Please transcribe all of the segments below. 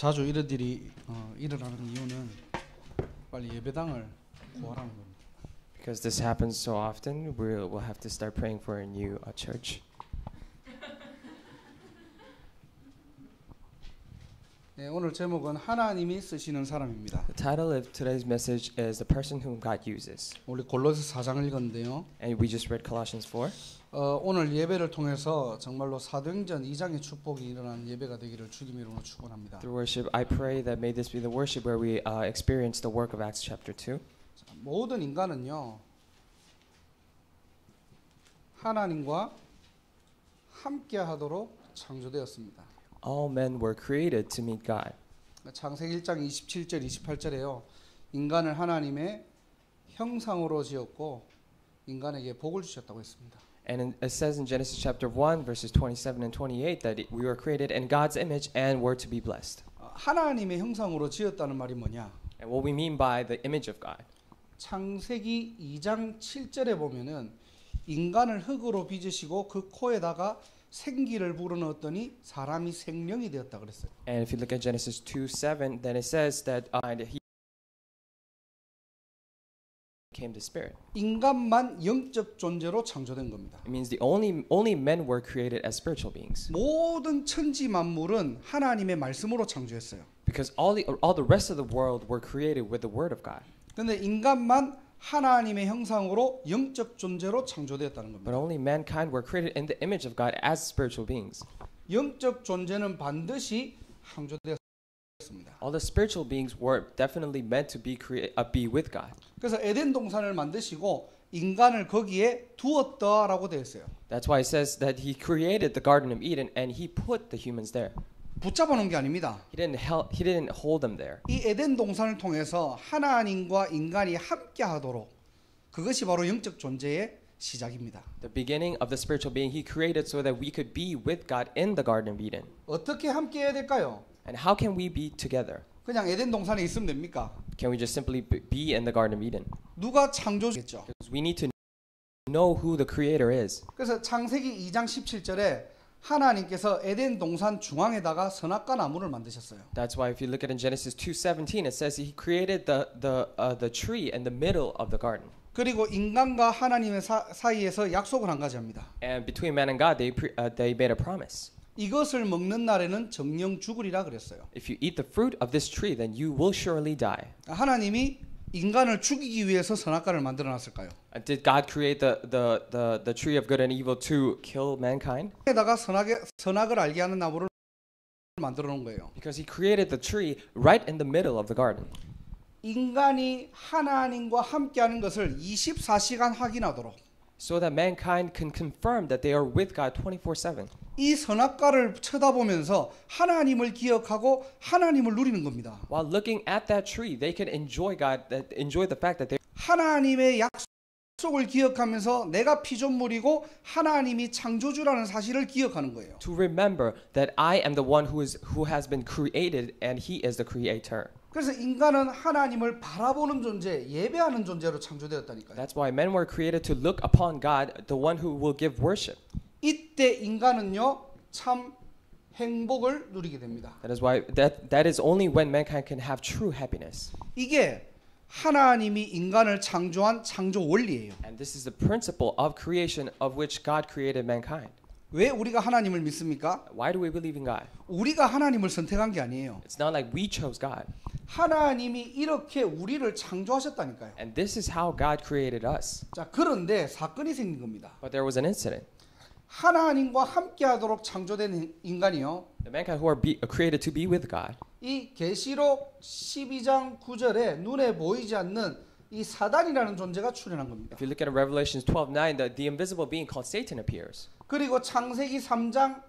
자주 이런 일이 일어나는 이유는 빨리 예배당을 구하라는 겁니다. Because this happens so often, we'll have to start praying for a new church. 네, 오늘 제목은 하나님이 쓰시는 사람입니다. The title of today's message is The Person Whom God Uses. 우리 골로새 4장을 읽었는데요. And we just read Colossians 4. 오늘 예배를 통해서 정말로 사도행전 2장의 축복이 일어난 예배가 되기를 주님의 이름으로 축원합니다. Through worship, I pray that may this be the worship where we experience the work of Acts chapter 2. 모든 인간은요, 하나님과 함께하도록 창조되었습니다. All men were created to meet God. 창세기 1장 27절 28절에요. 인간을 하나님의 형상으로 지었고 인간에게 복을 주셨다고 했습니다. And it says in Genesis chapter 1 verses 27 and 28 that we were created in God's image and were to be blessed. 하나님의 형상으로 지었다는 말이 뭐냐? And what we mean by the image of God. 창세기 2장 7절에 보면은 인간을 흙으로 빚으시고 그 코에다가 생기를 불어넣었더니 사람이 생명이 되었다 그랬어요. And if you look at Genesis 2:7, then it says that he became the spirit. 인간만 영적 존재로 창조된 겁니다. It means the only men were created as spiritual beings. 모든 천지 만물은 하나님의 말씀으로 창조했어요. Because all the rest of the world were created with the word of God. 근데 인간만 하나님의 형상으로 영적 존재로 창조되었다는 겁니다. But only mankind were created in the image of God as spiritual beings. 영적 존재는 반드시 창조되었습니다. All the spiritual beings were definitely meant to be with God. 그래서 에덴 동산을 만드시고 인간을 거기에 두었다라고 되어 있어요. That's why it says that he created the Garden of Eden and he put the humans there. 붙잡아 놓은 게 아닙니다. He didn't hold them there. 이 에덴 동산을 통해서 하나님과 인간이 함께 하도록 그것이 바로 영적 존재의 시작입니다. The beginning of the spiritual being he created so that we could be with God in the Garden of Eden. 어떻게 함께 해야 될까요? And how can we be together? 그냥 에덴 동산에 있으면 됩니까? Can we just simply be in the Garden of Eden? 누가 창조주겠죠? Because we need to know who the creator is. 그래서 창세기 2장 17절에 하나님께서 에덴 동산 중앙에다가 선악과 나무를 만드셨어요. That's why if you look at in Genesis 2:17 it says he created the tree in the middle of the garden. 그리고 인간과 하나님의 사이에서 약속을 한 가지 합니다. And between man and God they made a promise. 이것을 먹는 날에는 정령 죽으리라 그랬어요. If you eat the fruit of this tree then you will surely die. 하나님이 인간을 죽이기 위해서 선악과를 만들어 놨을까요? Did God create the tree of good and evil to kill mankind? 에다가 선악을 알게 하는 나무를 만들어 놓은 거예요. Because he created the tree right in the middle of the garden. 인간이 하나님과 함께하는 것을 24시간 확인하도록 So that mankind can confirm that they are with God 24/7. 이 선악과를 쳐다보면서 하나님을 기억하고 하나님을 누리는 겁니다. While looking at that tree, they can enjoy God, enjoy the fact that they 하나님의 약속을 기억하면서 내가 피조물이고 하나님이 창조주라는 사실을 기억하는 거예요. to remember that I am the one who has been created and He is the Creator. 그래서 인간은 하나님을 바라보는 존재, 예배하는 존재로 창조되었다니까요. That's why men were created to look upon God, the one who will give worship. 이때 인간은요 참 행복을 누리게 됩니다. That is why that is only when mankind can have true happiness. 이게 하나님이 인간을 창조한 창조 원리예요. And this is the principle of creation of which God created mankind. 왜 우리가 하나님을 믿습니까? Why do we believe in God? 우리가 하나님을 선택한 게 아니에요. It's not like we chose God. 하나님이 이렇게 우리를 창조하셨다니까요. And this is how God created us. 자, 그런데 사건이 생긴 겁니다. But there was an incident. 하나님과 함께하도록 창조된 인간이요. The mankind who are created to be with God. 이 계시록 12장 9절에 눈에 보이지 않는 이 사단이라는 존재가 출현한 겁니다. If you look at Revelations 12:9, the invisible being called Satan appears. 그리고 창세기 3장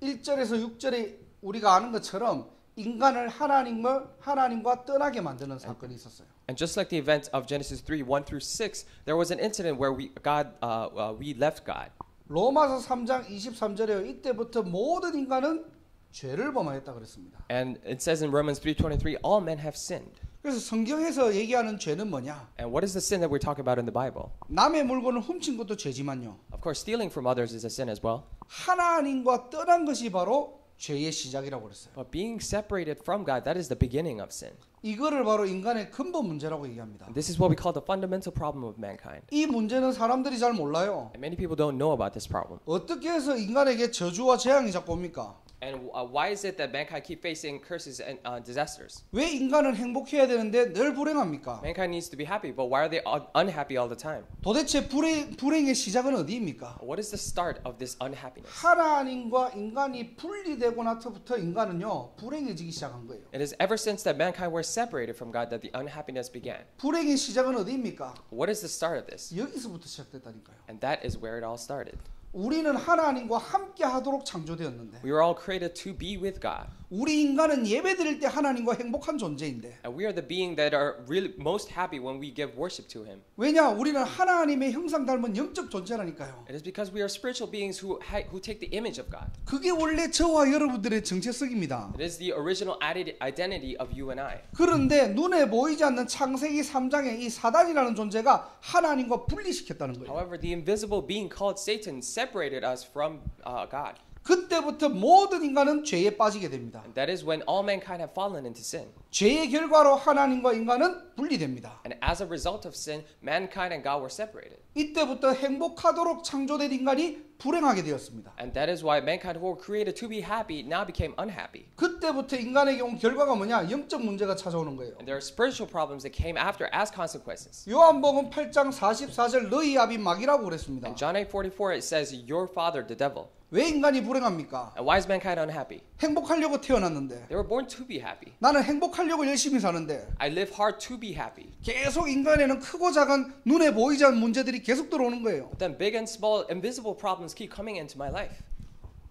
1절에서 6절에 우리가 아는 것처럼 인간을 하나님과 떠나게 만드는 사건이 있었어요. And just like the event of Genesis 3:1 through 6, there was an incident where we left God. 로마서 3장 23절에요. 이때부터 모든 인간은 죄를 범하였다 그랬습니다. And it says in Romans 3:23, all men have sinned. 그래서 성경에서 얘기하는 죄는 뭐냐? And what is the sin that we're talking about in the Bible? 남의 물건을 훔친 것도 죄지만요. Of course, stealing from others is a sin as well. 하나님과 떠난 것이 바로 죄의 시작이라고 그랬어요. But being separated from God, that is the beginning of sin. 이거를 바로 인간의 근본 문제라고 얘기합니다. And this is what we call the fundamental problem of mankind. 이 문제는 사람들이 잘 몰라요. And many people don't know about this problem. 어떻게 해서 인간에게 저주와 재앙이 자꾸 옵니까? And why is it that mankind keep facing curses and disasters? 왜 인간은 행복해야 되는데 늘 불행합니까? Mankind needs to be happy, but why are they unhappy all the time? 도대체 불행의 시작은 어디입니까? What is the start of this unhappiness? 하나님과 인간이 분리되고 나서부터 인간은요 불행해지기 시작한 거예요. It is ever since that mankind were separated from God that the unhappiness began. 불행의 시작은 어디입니까? What is the start of this? 여기서부터 시작됐다니까요. And that is where it all started. 우리는 하나님과 함께 하도록 창조되었는데 We were all created to be with God. 우리 인간은 예배드릴 때 하나님과 행복한 존재인데 And we are the being that are really most happy when we give worship to Him. 왜냐? 우리는 하나님의 형상 닮은 영적 존재라니까요. It is because we are spiritual beings who take the image of God. 그게 원래 저와 여러분들의 정체성입니다. It is the original identity of you and I. 그런데 눈에 보이지 않는 창세기 3장의 이 사단이라는 존재가 하나님과 분리시켰다는 거예요. However, the invisible being called Satan separated us from God. 그때부터 모든 인간은 죄에 빠지게 됩니다. And that is when all mankind have fallen into sin. 죄의 결과로 하나님과 인간은 분리됩니다. And as a result of sin, mankind and God were separated. 이때부터 행복하도록 창조된 인간이 불행하게 되었습니다. And that is why mankind who were created to be happy now became unhappy. 그때부터 인간에게 온 결과가 뭐냐? 영적 문제가 찾아오는 거예요. And there are spiritual problems that came after as consequences. 요한복음 8장 44절 너희 아비 마귀라고 그랬습니다. In John 8:44 it says, "Your father, the devil." 왜 인간이 불행합니까? And why is mankind unhappy? 행복하려고 태어났는데 They were born to be happy. 나는 행복하려고 열심히 사는데 I live hard to be happy. 계속 인간에는 크고 작은 눈에 보이지 않는 문제들이 계속 들어오는 거예요. But then big and small invisible problems keep coming into my life.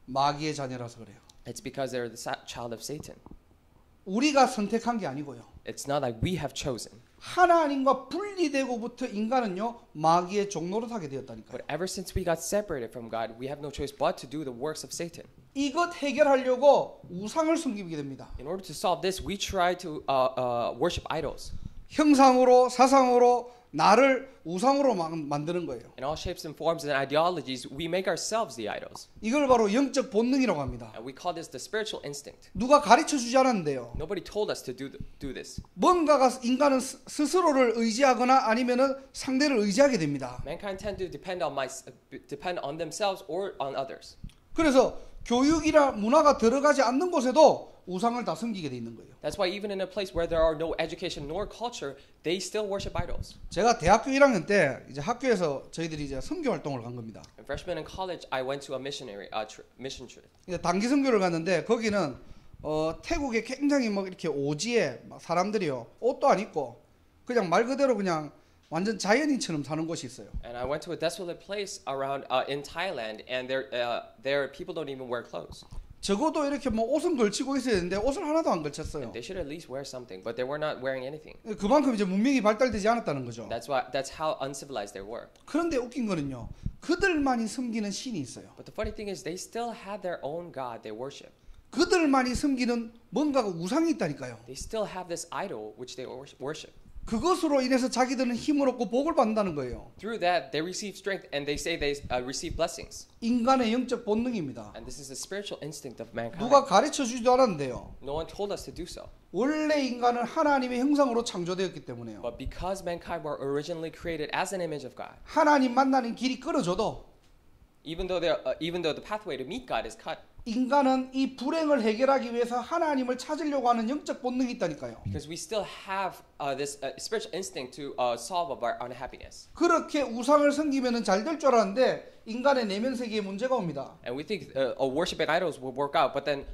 마귀의 자녀라서 그래요. It's because they're the child of Satan. 우리가 선택한 게 아니고요. It's not like we have chosen. 하나님과 분리되고부터 인간은요 마귀의 종노릇하게 되었다니까요. But ever since we got separated from God, we have no choice but to do the works of Satan. 이것 해결하려고 우상을 섬기게 됩니다. In order to solve this, we try to worship idols. 형상으로 사상으로 나를 우상으로 만드는 거예요. In all shapes and forms and ideologies, we make ourselves the idols. 이걸 바로 영적 본능이라고 합니다. And we call this the spiritual instinct. 누가 가르쳐 주지 않았는데요. Nobody told us to do this. 뭔가가 인간은 스스로를 의지하거나 아니면은 상대를 의지하게 됩니다. Mankind tend to depend on themselves or on others. 그래서 교육이나 문화가 들어가지 않는 곳에도 우상을 다 섬기게 돼 있는 거예요. That's why even in a place where there are no education nor culture, they still worship idols. 제가 대학교 1학년 때 이제 학교에서 저희들이 이제 선교 활동을 간 겁니다. In freshman in college, I went to a mission trip. 이제 단기 선교를 갔는데 거기는 태국에 굉장히 막 이렇게 오지에 막 사람들이요 옷도 안 입고 그냥 말 그대로 그냥 완전 자연인처럼 사는 곳이 있어요. And I went to a desolate place around in Thailand, and there people don't even wear clothes. 적어도 이렇게 뭐 옷은 걸치고 있어야 되는데 옷을 하나도 안 걸쳤어요. They should at least wear something, but they were not wearing anything. 그만큼 이제 문명이 발달되지 않았다는 거죠. That's how uncivilized they were. 그런데 웃긴 거는요. 그들만이 섬기는 신이 있어요. But the funny thing is, they still had their own God they worship. 그들만이 섬기는 뭔가가 우상이 있다니까요. They still have this idol which they worship. 그것으로 인해서 자기들은 힘을 얻고 복을 받는다는 거예요. Through that, they receive strength, and they say they receive blessings. 인간의 영적 본능입니다. And this is the spiritual instinct of mankind. 누가 가르쳐 주지도 않았는데요. No one told us to do so. 원래 인간은 하나님의 형상으로 창조되었기 때문에요. But because mankind were originally created as an image of God, 하나님 만나는 길이 끊어져도 even though the pathway to meet God is cut, 인간은 이 불행을 해결하기 위해서 하나님을 찾으려고 하는 영적 본능이 있다니까요. because we still have this spiritual instinct to solve our unhappiness. 그렇게 우상을 섬기면 잘 될 줄 알았는데 인간의 내면 세계에 문제가 옵니다. And we think worshiping idols will work out, but then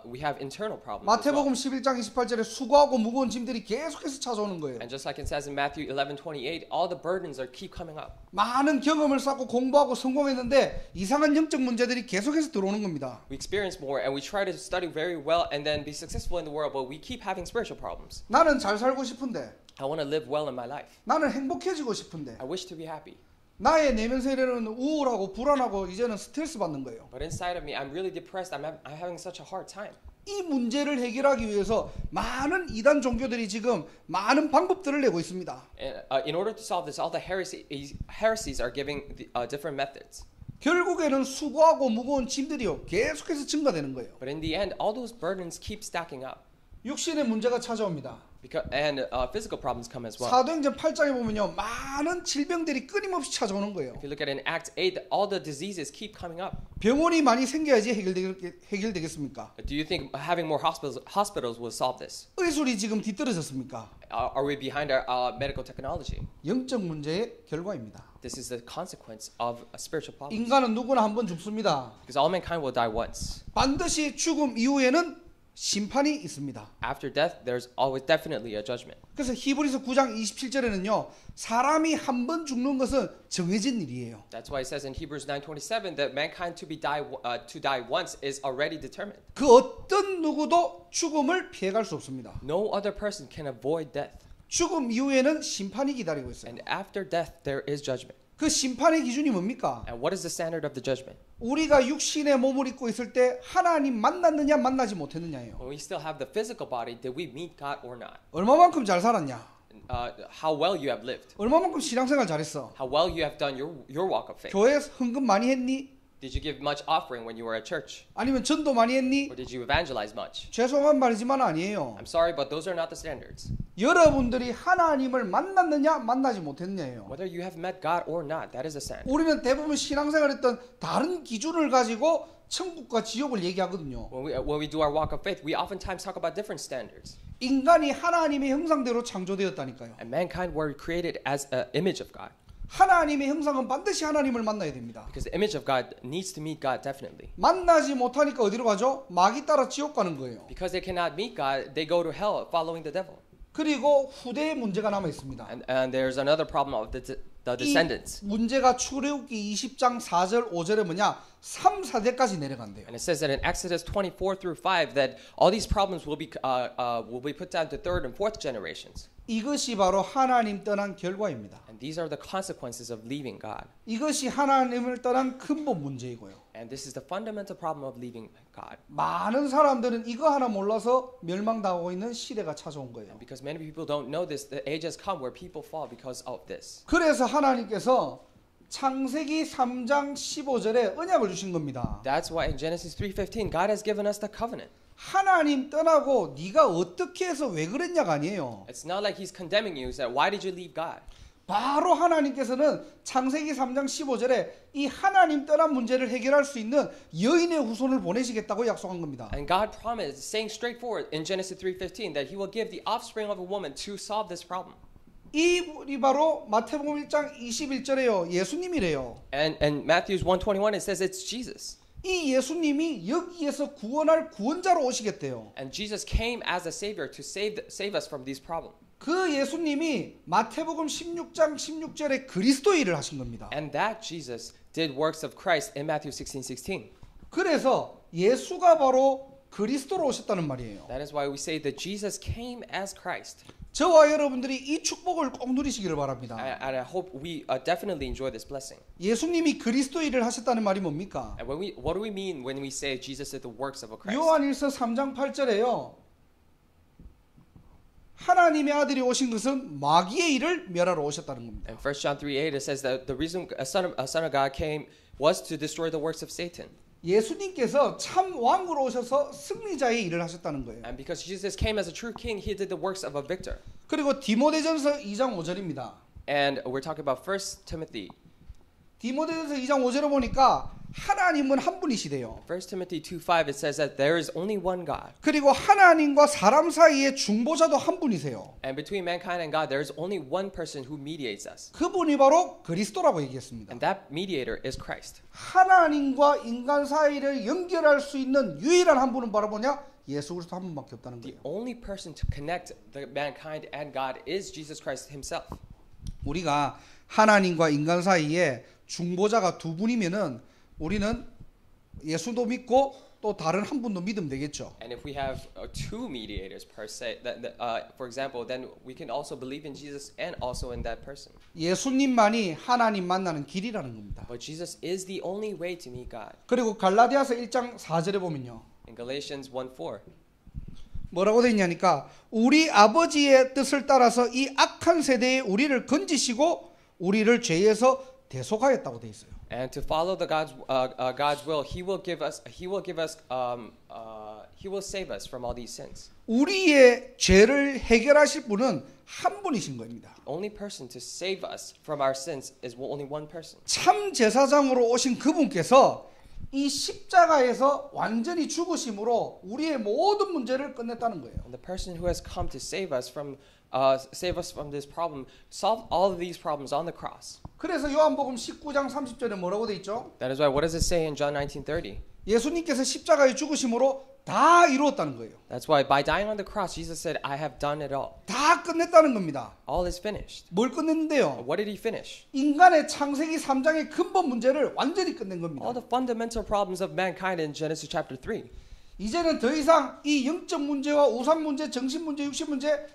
we have internal problems. as well. 마태복음 11장 28절에 수고하고 무거운 짐들이 계속해서 찾아오는 거예요. And just like it says in Matthew 11:28, all the burdens keep coming up. 많은 경험을 쌓고 공부하고 성공했는데 이상한 영적 문제들이 계속해서 들어오는 겁니다. We experience more and we try to study very well and then be successful in the world, but we keep having spiritual problems. 나는 잘 살고 싶은데, I want to live well in my life. 나는 행복해지고 싶은데, I wish to be happy. 나의 내면 세계는 우울하고 불안하고 이제는 스트레스 받는 거예요. But inside of me, I'm really depressed. I'm having such a hard time. 이 문제를 해결하기 위해서 많은 이단 종교들이 지금 많은 방법들을 내고 있습니다. And in order to solve this, all the heresies are giving different methods. 결국에는 수고하고 무거운 짐들이요 계속해서 증가되는 거예요. But in the end, all those burdens keep stacking up. 육신의 문제가 찾아옵니다. And physical problems come as well. 사도행전 8장에 보면요 많은 질병들이 끊임없이 찾아오는 거예요. If you look at in Acts 8, all the diseases keep coming up. 병원이 많이 생겨야지 해결되겠습니까? Do you think having more hospitals will solve this? 의술이 지금 뒤떨어졌습니까? Are we behind our medical technology? 영적 문제의 결과입니다. This is the consequence of a spiritual problem. 인간은 누구나 한 번 죽습니다. Because all mankind will die once. 반드시 죽음 이후에는 심판이 있습니다. After death, there's always definitely a judgment. 그래서 히브리서 9장 27절에는요. 사람이 한 번 죽는 것은 정해진 일이에요. That's why it says in Hebrews 9:27 that mankind to die once is already determined. 그 어떤 누구도 죽음을 피해갈 수 없습니다. No other person can avoid death. 죽음 이후에는 심판이 기다리고 있어요. And after death, there is judgment. 그 심판의 기준이 뭡니까? And what is the standard of the judgment? 우리가 육신의 몸을 입고 있을 때 하나님 만났느냐 만나지 못했느냐예요. When we still have the physical body, did we meet God or not? 얼마만큼 잘 살았냐? How well you have lived? 얼마만큼 신앙생활 잘했어? How well you have done your walk of faith? 교회 헌금 많이 했니? Did you give much offering when you were at church? 아니면 전도 많이 했니? Or did you evangelize much? 죄송한 말이지만 아니에요. I'm sorry, but those are not the standards. 여러분들이 하나님을 만났느냐 만나지 못했느냐예요. Whether you have met God or not, that is the standard. 우리는 대부분 신앙생활했던 다른 기준을 가지고 천국과 지옥을 얘기하거든요. When we do our walk of faith, we oftentimes talk about different standards. 인간이 하나님의 형상대로 창조되었다니까요. And mankind were created as an image of God. 하나님의 형상은 반드시 하나님을 만나야 됩니다. Because the image of God needs to meet God definitely. 만나지 못하니까 어디로 가죠? 마귀 따라 지옥 가는 거예요. Because they cannot meet God, they go to hell following the devil. 그리고 후대의 문제가 남아 있습니다. And there's another problem of the descendants. 이 문제가 출애굽기 20장 4절 5절에 뭐냐? 3, 4대까지 내려간대요. And it says that in Exodus 24 through 5 that all these problems will be put down to third and fourth generations. 이것이 바로 하나님 떠난 결과입니다. And these are the consequences of leaving God. 이것이 하나님을 떠난 근본 문제이고요. And this is the fundamental problem of leaving God. 많은 사람들은 이거 하나 몰라서 멸망당하고 있는 시대가 찾아온 거예요. And because many people don't know this, the age has come where people fall because of this. 그래서 하나님께서 창세기 3장 15절에 언약을 주신 겁니다. That's why in Genesis 3:15 God has given us the covenant. 하나님 떠나고 네가 어떻게 해서 왜 그랬냐가 아니에요. It's not like he's condemning you. He's like, why did you leave God? 바로 하나님께서는 창세기 3장 15절에 이 하나님 떠난 문제를 해결할 수 있는 여인의 후손을 보내시겠다고 약속한 겁니다. And God promised, saying straightforward in Genesis 3:15 that he will give the offspring of a woman to solve this problem. 이분이 바로 마태복음 1장 21절에요. 예수님이래요. And Matthew 1:21 it says it's Jesus. 이 예수님이 여기에서 구원할 구원자로 오시겠대요. And Jesus came as a savior to save us from these problems. 그 예수님이 마태복음 16장 16절에 그리스도 일을 하신 겁니다. And that Jesus did works of Christ in Matthew 16:16. 그래서 예수가 바로 그리스도로 오셨다는 말이에요. That is why we say that Jesus came as Christ. 저와 여러분들이 이 축복을 꼭 누리시기를 바랍니다. And I hope we definitely enjoy this blessing. 예수님이 그리스도 일을 하셨다는 말이 뭡니까? And what do we mean when we say Jesus did the works of a Christ? 요한일서 3장 8절에요. 하나님의 아들이 오신 것은 마귀의 일을 멸하러 오셨다는 겁니다. And 1 John 3:8 it says that the reason a son of God came was to destroy the works of Satan. 예수님께서 참 왕으로 오셔서 승리자의 일을 하셨다는 거예요. And because Jesus came as a true king, he did the works of a victor. 그리고 디모데전서 2장 5절입니다. And we're talking about 1 Timothy. 디모데전서 2장 5절에 보니까 하나님은 한 분이시대요. 1 Timothy 2:5 it says that there is only one God. 그리고 하나님과 사람 사이의 중보자도 한 분이세요. And between mankind and God there is only one person who mediates us. 그분이 바로 그리스도라고 얘기했습니다. And that mediator is Christ. 하나님과 인간 사이를 연결할 수 있는 유일한 한 분은 바로 뭐냐? 예수 그리스도 한 분밖에 없다는 The 거예요. only person to connect the mankind and God is Jesus Christ himself. 우리가 하나님과 인간 사이에 중보자가 두 분이면은 우리는 예수도 믿고 또 다른 한 분도 믿으면 되겠죠. And if we have two mediators per se, for example, then we can also believe in Jesus and also in that person. 예수님만이 하나님 만나는 길이라는 겁니다. But Jesus is the only way to meet God. 그리고 갈라디아서 1장 4절에 보면요. In Galatians 1:4. 뭐라고 되어 있냐니까 우리 아버지의 뜻을 따라서 이 악한 세대에 우리를 건지시고 우리를 죄에서 대속하였다고 되어 있어요. And to follow the God's will, He will save us from all these sins. 우리의 죄를 해결하실 분은 한 분이신 겁니다. The only person to save us from our sins is only one person. 참 제사장으로 오신 그분께서 이 십자가에서 완전히 죽으심으로 우리의 모든 문제를 끝냈다는 거예요. And the person who has come to save us from this problem, solve all of these problems on the cross. 그래서 요한복음 19장 30절에 뭐라고 돼 있죠? That is why, what does it say in John 19:30? 예수님께서 십자가에 죽으심으로 다 이루었다는 거예요. That's why by dying on the cross, Jesus said, I have done it all. 다 끝냈다는 겁니다. All is finished. 뭘 끝냈는데요? What did He finish? 인간의 창세기 3장의 근본 문제를 완전히 끝낸 겁니다. All the fundamental problems of mankind in Genesis chapter 3. 이제는 더 이상 이 영적 문제와 우상 문제, 정신 문제, 육신 문제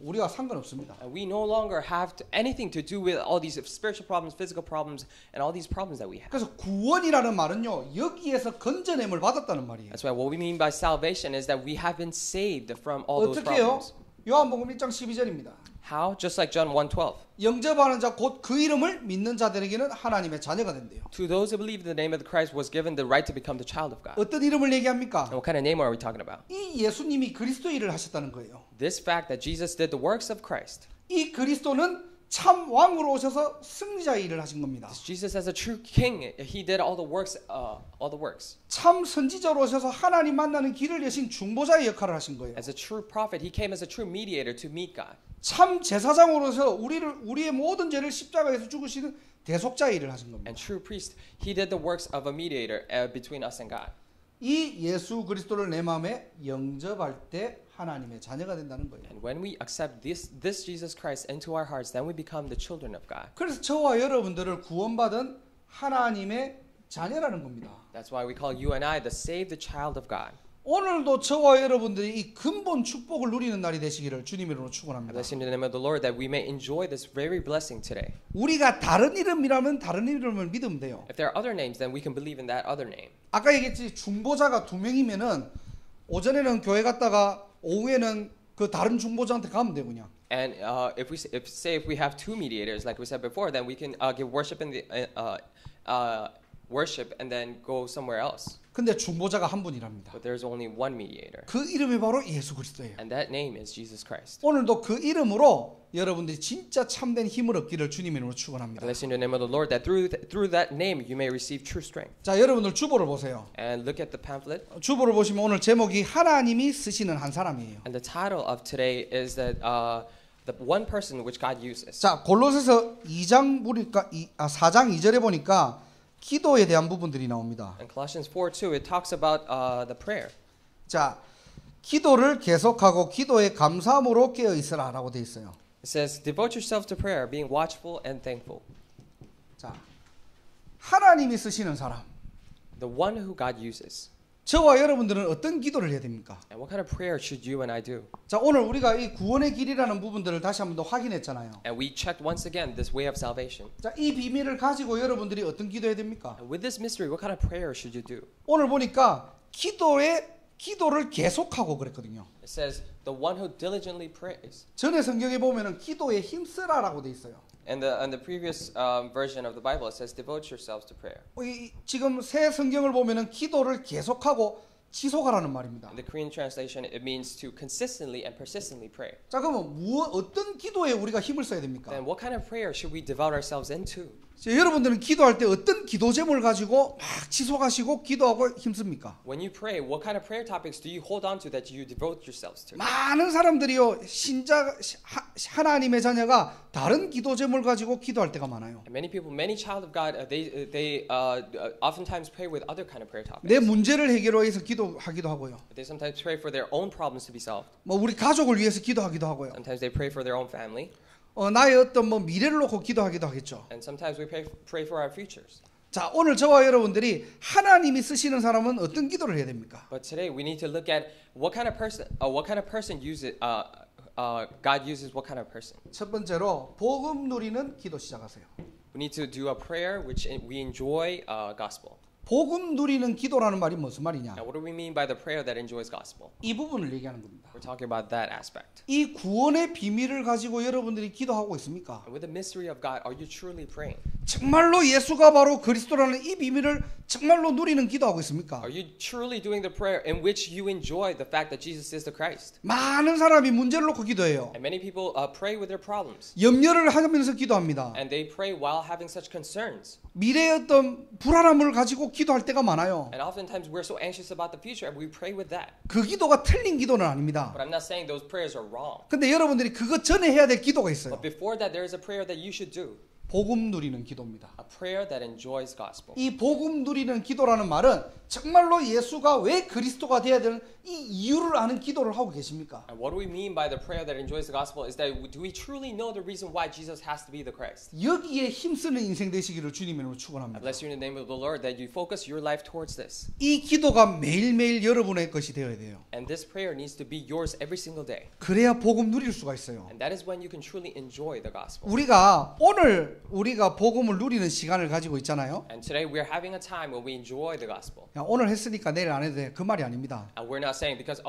우리가 상관없습니다. And we no longer have anything to do with all these spiritual problems, physical problems, and all these problems that we have. 그래서 구원이라는 말은요, 여기에서 건져냄을 받았다는 말이에요. That's why what we mean by salvation is that we have been saved from all those 어떻게요? problems. 요한복음 1장 12절입니다. How? Just like John 1:12. 영접하는 자 곧 그 이름을 믿는 자들에게는 하나님의 자녀가 된대요. To those who believe in the name of the Christ was given the right to become the child of God. 어떤 이름을 얘기합니까? And what kind of name are we talking about? 이 예수님이 그리스도 일을 하셨다는 거예요. This fact that Jesus did the works of Christ. 이 그리스도는 참 왕으로 오셔서 승리자의 일을 하신 겁니다. Jesus as a true king, He did all the works. 참 선지자로 오셔서 하나님 만나는 길을 여신 중보자의 역할을 하신 거예요. As a true prophet, He came as a true mediator to meet God. 참 제사장으로서 우리의 모든 죄를 십자가에서 죽으시는 대속자의 일을 하신 겁니다. And true priest, He did the works of a mediator between us and God. 이 예수 그리스도를 내 마음에 영접할 때 하나님의 자녀가 된다는 거예요. And when we accept this Jesus Christ into our hearts, then we become the children of God. 그래서 저와 여러분들을 구원받은 하나님의 자녀라는 겁니다. That's why we call you and I the saved child of God. 오늘도 저와 여러분들이 이 근본 축복을 누리는 날이 되시기를 주님의 이름으로 I 축원합니다. bless you in the name of the Lord that we may enjoy this very blessing today. 우리가 다른 이름이라면 다른 이름을 믿으면 돼요. If there are other names, then we can believe in that other name. 아까 얘기했지 중보자가 2명이면은 오전에는 교회 갔다가 오후에는 그 다른 중보자한테 가면 돼 그냥. And if we have two mediators, like we said before, then we can give worship in the worship and then go somewhere else. 근데 중보자가 한 분이랍니다. But there's only one mediator, 그 이름이 바로 예수 그리스도예요. and that name is Jesus Christ. 오늘도 그 이름으로 여러분들이 진짜 참된 힘을 얻기를 주님의 이름으로 I 축원합니다. bless you in the name of the Lord that through that name you may receive true strength. 자, 여러분들 주보를 보세요. And look at the pamphlet. 주보를 보시면 오늘 제목이 하나님이 쓰시는 한 사람이에요. And the title of today is that the one person which God uses. 자, 골로새서 2장 보니까 4장 2절에 보니까 기도에 대한 부분들이 나옵니다. In Colossians 4:2, it talks about the prayer. 자, 기도를 계속하고 기도에 감사함으로 깨어 있으라라고 돼 있어요. It says, "Devote yourself to prayer, being watchful and thankful." 자, 하나님이 쓰시는 사람. The one who God uses. 저와 여러분들은 어떤 기도를 해야 됩니까? And what kind of prayer should you and I do? 자, 오늘 우리가 이 구원의 길이라는 부분들을 다시 한번 더 확인했잖아요. And we checked once again this way of salvation. 자, 이 비밀을 가지고 여러분들이 어떤 기도해야 됩니까? And with this mystery, what kind of prayer should you do? 오늘 보니까 기도를 계속하고 그랬거든요. It says, "The one who diligently prays." 전에 성경에 보면은 기도에 힘쓰라라고 돼 있어요. In the previous version of the Bible, it says, "Devote yourselves to prayer." 지금 새 성경을 보면은 기도를 계속하고 지속하라는 말입니다. In the Korean translation, it means to consistently and persistently pray. 자, 그러면 어떤 기도에 우리가 힘을 써야 됩니까? Then what kind of prayer should we devote ourselves into? 여러분들은 기도할 때 어떤 기도 제목을 가지고 막 지속하시고 기도하고 힘씁니까? When you pray, what kind of prayer topics do you hold on to that you devote yourselves to? 많은 사람들이요 하나님의 자녀가 다른 기도 제목을 가지고 기도할 때가 많아요. And many people, many child of God, they oftentimes pray with other kind of prayer topics. 내 문제를 해결하기 위해서 기도하기도 하고요. They sometimes pray for their own problems to be solved. 뭐 우리 가족을 위해서 기도하기도 하고요. Sometimes they pray for their own family. 나의 어떤 뭐 미래를 놓고 기도하기도 하겠죠. And sometimes we pray for our futures. 자, 오늘 저와 여러분들이 하나님이 쓰시는 사람은 어떤 기도를 해야 됩니까? But today we need to look at what kind of person uses God uses what kind of person. 첫 번째로 복음 누리는 기도 시작하세요. We need to do a prayer which we enjoy gospel. 복음 누리는 기도라는 말이 무슨 말이냐? Now, what do we mean by the prayer that enjoys gospel? 이 부분을 얘기하는 겁니다. We're talking about that aspect. 이 구원의 비밀을 가지고 여러분들이 기도하고 있습니까? And with the mystery of God, are you truly praying? 정말로 예수가 바로 그리스도라는 이 비밀을 정말로 누리는 기도하고 있습니까? Are you truly doing the prayer in which you enjoy the fact that Jesus is the Christ? 많은 사람이 문제를 놓고 기도해요. And many people pray with their problems. 염려를 하면서 기도합니다. And they pray while having such concerns. 미래의 어떤 불안함을 가지고 기도할 때가 많아요. And oftentimes we're so anxious about the future and we pray with that. 그 기도가 틀린 기도는 아닙니다. But I'm not saying those prayers are wrong. 근데 여러분들이 그것 전에 해야 될 기도가 있어요. But before that, there is a prayer that you should do. 복음 누리는 기도입니다. A prayer that enjoys gospel. 이 복음 누리는 기도라는 말은 정말로 예수가 왜 그리스도가 되어야 되는 이 이유를 아는 기도를 하고 계십니까? And what do we mean by the prayer that enjoys the gospel is that do we truly know the reason why Jesus has to be the Christ? 여기에 힘쓰는 인생 되시기를 주님으로 I 축원합니다. bless you in the name of the Lord that you focus your life towards this. 이 기도가 매일매일 여러분의 것이 되어야 돼요. And this prayer needs to be yours every single day. 그래야 복음 누릴 수가 있어요. And that is when you can truly enjoy the gospel. 오늘 우리가 복음을 누리는 시간을 가지고 있잖아요. And today we are having a time when we enjoy the gospel. 야, 오늘 했으니까 내일 안 해도 돼. 그 말이 아닙니다. And we're not saying because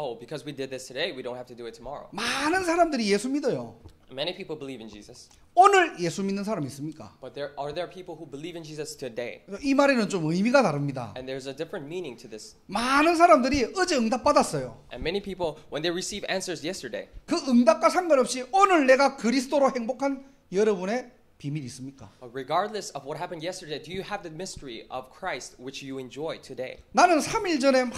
we did this today, we don't have to do it tomorrow. 많은 사람들이 예수 믿어요. Many people believe in Jesus, 오늘 예수 믿는 사람 있습니까? but are there people who believe in Jesus today? 이 말에는 좀 의미가 다릅니다. And there's a different meaning to this. 많은 사람들이 어제 응답 받았어요. And many people, when they receive answers yesterday, 그 응답과 상관없이 오늘 내가 그리스도로 행복한 여러분의 비밀이 있습니까? regardless of what happened yesterday, do you have the mystery of Christ which you enjoy today? 나는 3일 전에 막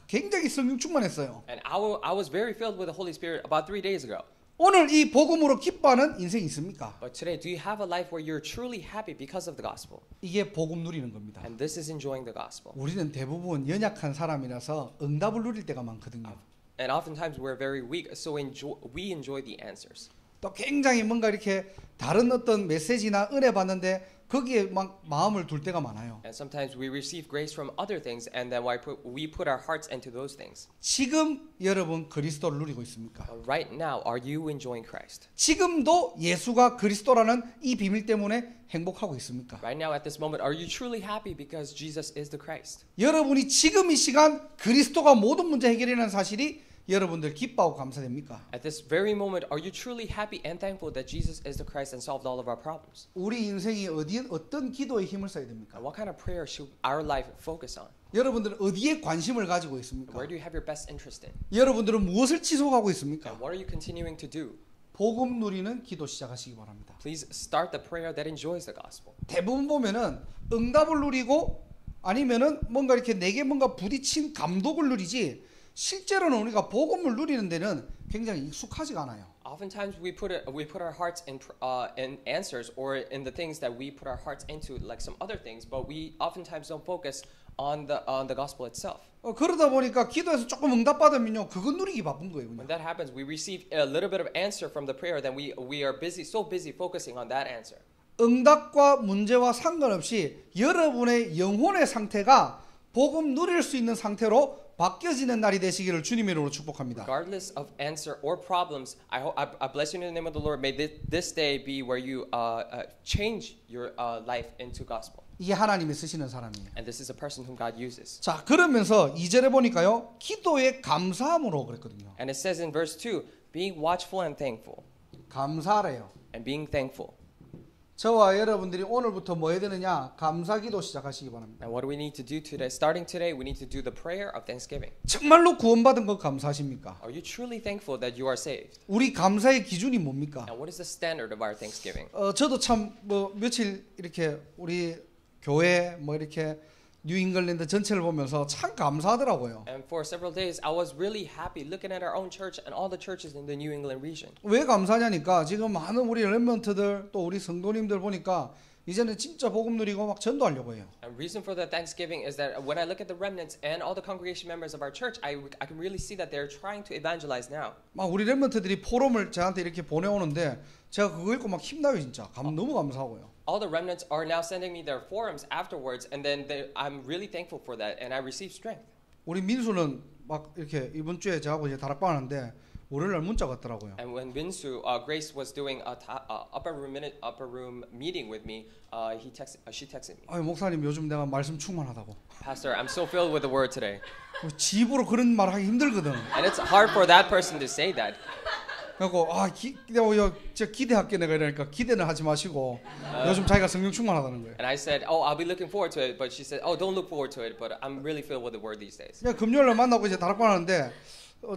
굉장히 성령 충만했어요. And I was very filled with the Holy Spirit about 3 days ago. 오늘 이 복음으로 기뻐하는 인생이 있습니까? But today, do you have a life where you're truly happy because of the gospel? 이게 복음 누리는 겁니다. And this is enjoying the gospel. 우리는 대부분 연약한 사람이라서 응답을 누릴 때가 많거든요. And oftentimes we're very weak, so we enjoy the answers. 또 굉장히 뭔가 이렇게 다른 어떤 메시지나 은혜 받는데 거기에 막 마음을 둘 때가 많아요. And sometimes we receive grace from other things, and then we put our hearts into those things. 지금 여러분 그리스도를 누리고 있습니까? But right now, are you enjoying Christ? 지금도 예수가 그리스도라는 이 비밀 때문에 행복하고 있습니까? Right now, at this moment, are you truly happy because Jesus is the Christ? 여러분이 지금 이 시간 그리스도가 모든 문제 해결이라는 사실이 여러분들 기뻐하고 감사됩니까? At this very moment, are you truly happy and thankful that Jesus is the Christ and solved all of our problems? 우리 인생이 어떤 기도에 힘을 써야 됩니까? And what kind of prayer should our life focus on? 여러분들은 어디에 관심을 가지고 And 있습니까? where do you have your best interest in? 여러분들은 무엇을 지속하고 있습니까? And what are you continuing to do? 복음 누리는 기도 시작하시기 바랍니다. Please start the prayer that enjoys the gospel. 대부분 보면은 응답을 누리고 아니면은 뭔가 이렇게 내게 뭔가 부딪힌 감독을 누리지 실제로는 우리가 복음을 누리는 데는 굉장히 익숙하지가 않아요. Oftentimes we put our hearts in answers or in the things that we put our hearts into, like some other things, but we oftentimes don't focus on the gospel itself. 그러다 보니까 기도에서 조금 응답 받으면요 그거 누리기 바쁜 거예요. When that happens, we receive a little bit of answer from the prayer, then we are so busy focusing on that answer. 응답과 문제와 상관없이 여러분의 영혼의 상태가 복음 누릴 수 있는 상태로 바뀌어지는 날이 되시기를 주님의 이름으로 축복합니다. Regardless of answer or problems, I bless you in the name of the Lord. May this day be where you change your life into gospel. 이게 하나님이 쓰시는 사람이에요. And this is a person whom God uses. 자, 그러면서 2절에 보니까요. 기도의 감사함으로 그랬거든요. And it says in verse 2, being watchful and thankful. 감사래요. And being thankful. 저와 여러분들이 오늘부터 뭐 해야 되느냐? 감사기도 시작하시기 바랍니다. And what do we need to do today? Starting today, we need to do the prayer of thanksgiving. 정말로 구원받은 거 감사하십니까? Are you truly thankful that you are saved? 우리 감사의 기준이 뭡니까? And what is the standard of our thanksgiving? 저도 참 뭐 며칠 이렇게 우리 교회 뭐 이렇게 뉴잉글랜드 전체를 보면서 참 감사하더라고요. And for several days, I was really happy looking at our own church and all the churches in the New England region. 왜 감사하냐니까 지금 많은 우리 렘넌트들 또 우리 성도님들 보니까 이제는 진짜 복음 누리고 막 전도하려고 해요. And reason for the thanksgiving is that when I look at the remnants and all the congregation members of our church, I can really see that they're trying to evangelize now. 막 우리 렘넌트들이 포럼을 저한테 이렇게 보내오는데 제가 그거 읽고 막 힘나요 진짜. 너무 감사하고요. All the remnants are now sending me their forums afterwards, and then I'm really thankful for that, and I receive strength. 우리 민수는 막 이렇게 이번 주에 저하고 이제 다락방 하는데 월요일날 문자가 왔더라고요. And when Minsu, Grace was doing a upper room meeting with me, she texted me. 아유 목사님 요즘 내가 말씀 충만하다고. Pastor, I'm so filled with the word today. 집으로 그런 말 하기 힘들거든. And it's hard for that person to say that. 그래서 저 기대할게 내가 이러니까 기대는 하지 마시고 요즘 자기가 성령 충만하다는 거예요. And I said, oh, I'll be looking forward to it. But she said, oh, don't look forward to it. But I'm really filled with the word these days. 그냥 금요일날 만나고 이제 다락방 하는데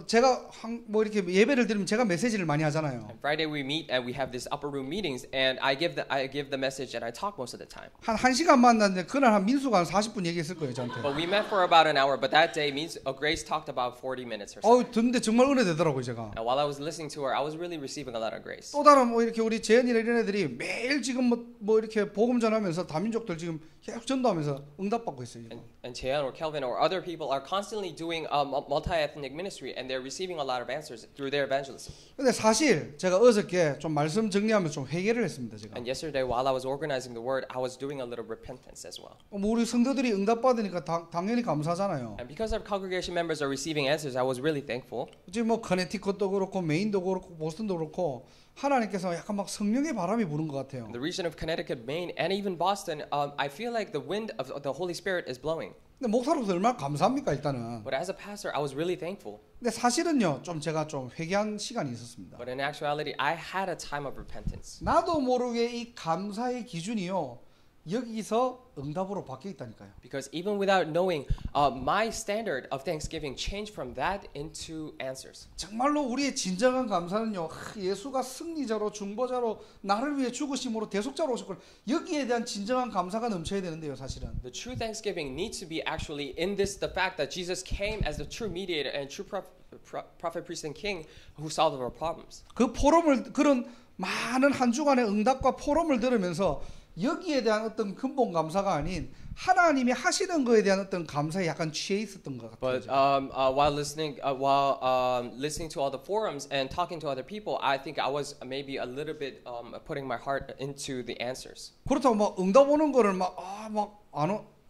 제가 뭐 이렇게 예배를 드리면 제가 메시지를 많이 하잖아요. And Friday we meet and we have these upper room meetings, and I give the message and I talk most of the time. 한 1시간 만났는데 그날 한 민수가 한 40분 얘기했을 거예요 저한테. But we met for about an hour. But that day, Grace talked about 40 minutes or so. 듣는데 정말 은혜되더라고요 제가. And while I was listening to her, I was really receiving a lot of grace. 또 다른 뭐 이렇게 우리 재현이나 이런 애들이 매일 지금 뭐 이렇게 복음 전하면서 다민족들 지금 계속 전도하면서 응답받고 있어요. And Cheon or Kelvin or other people are constantly doing multi-ethnic ministry, and they're receiving a lot of answers through their evangelism. 근데 사실 제가 어저께 좀 말씀 정리하면서 좀 회개를 했습니다 제가. And yesterday, while I was organizing the word, I was doing a little repentance as well. 뭐 우리 성도들이 응답받으니까 당연히 감사하잖아요. And because our congregation members are receiving answers, I was really thankful. 지금 뭐 커네티컷도 그렇고 메인도 그렇고 보스턴도 그렇고 하나님께서 약간 막 성령의 바람이 부는 것 같아요. The region of Connecticut, Maine, and even Boston, I feel like the wind of the Holy Spirit is blowing. 근데 목사로서 얼마나 감사합니까 일단은. But as a pastor, I was really thankful. 근데 사실은요 좀 제가 좀 회개한 시간이 있었습니다. But in actuality, I had a time of repentance. 나도 모르게 이 감사의 기준이요 여기서 응답으로 바뀌어 있다니까요. Because even without knowing, my standard of thanksgiving changed from that into answers. 정말로 우리의 진정한 감사는요 예수가 승리자로 중보자로 나를 위해 죽으심으로 대속자로 오셨고 여기에 대한 진정한 감사가 넘쳐야 되는데요 사실은. The true thanksgiving needs to be actually in this, the fact that Jesus came as the true mediator and true prophet, priest, and king who solved our problems. 그 포럼을 그런 많은 한 주간의 응답과 포럼을 들으면서 여기에 대한 어떤 근본 감사가 아닌 하나님이 하시는 거에 대한 어떤 감사에 약간 취해 있었던 것 같아요. But while listening to all the forums and talking to other people, I think I was maybe a little bit putting my heart into the answers. 그렇다고 막 응답 오는 거를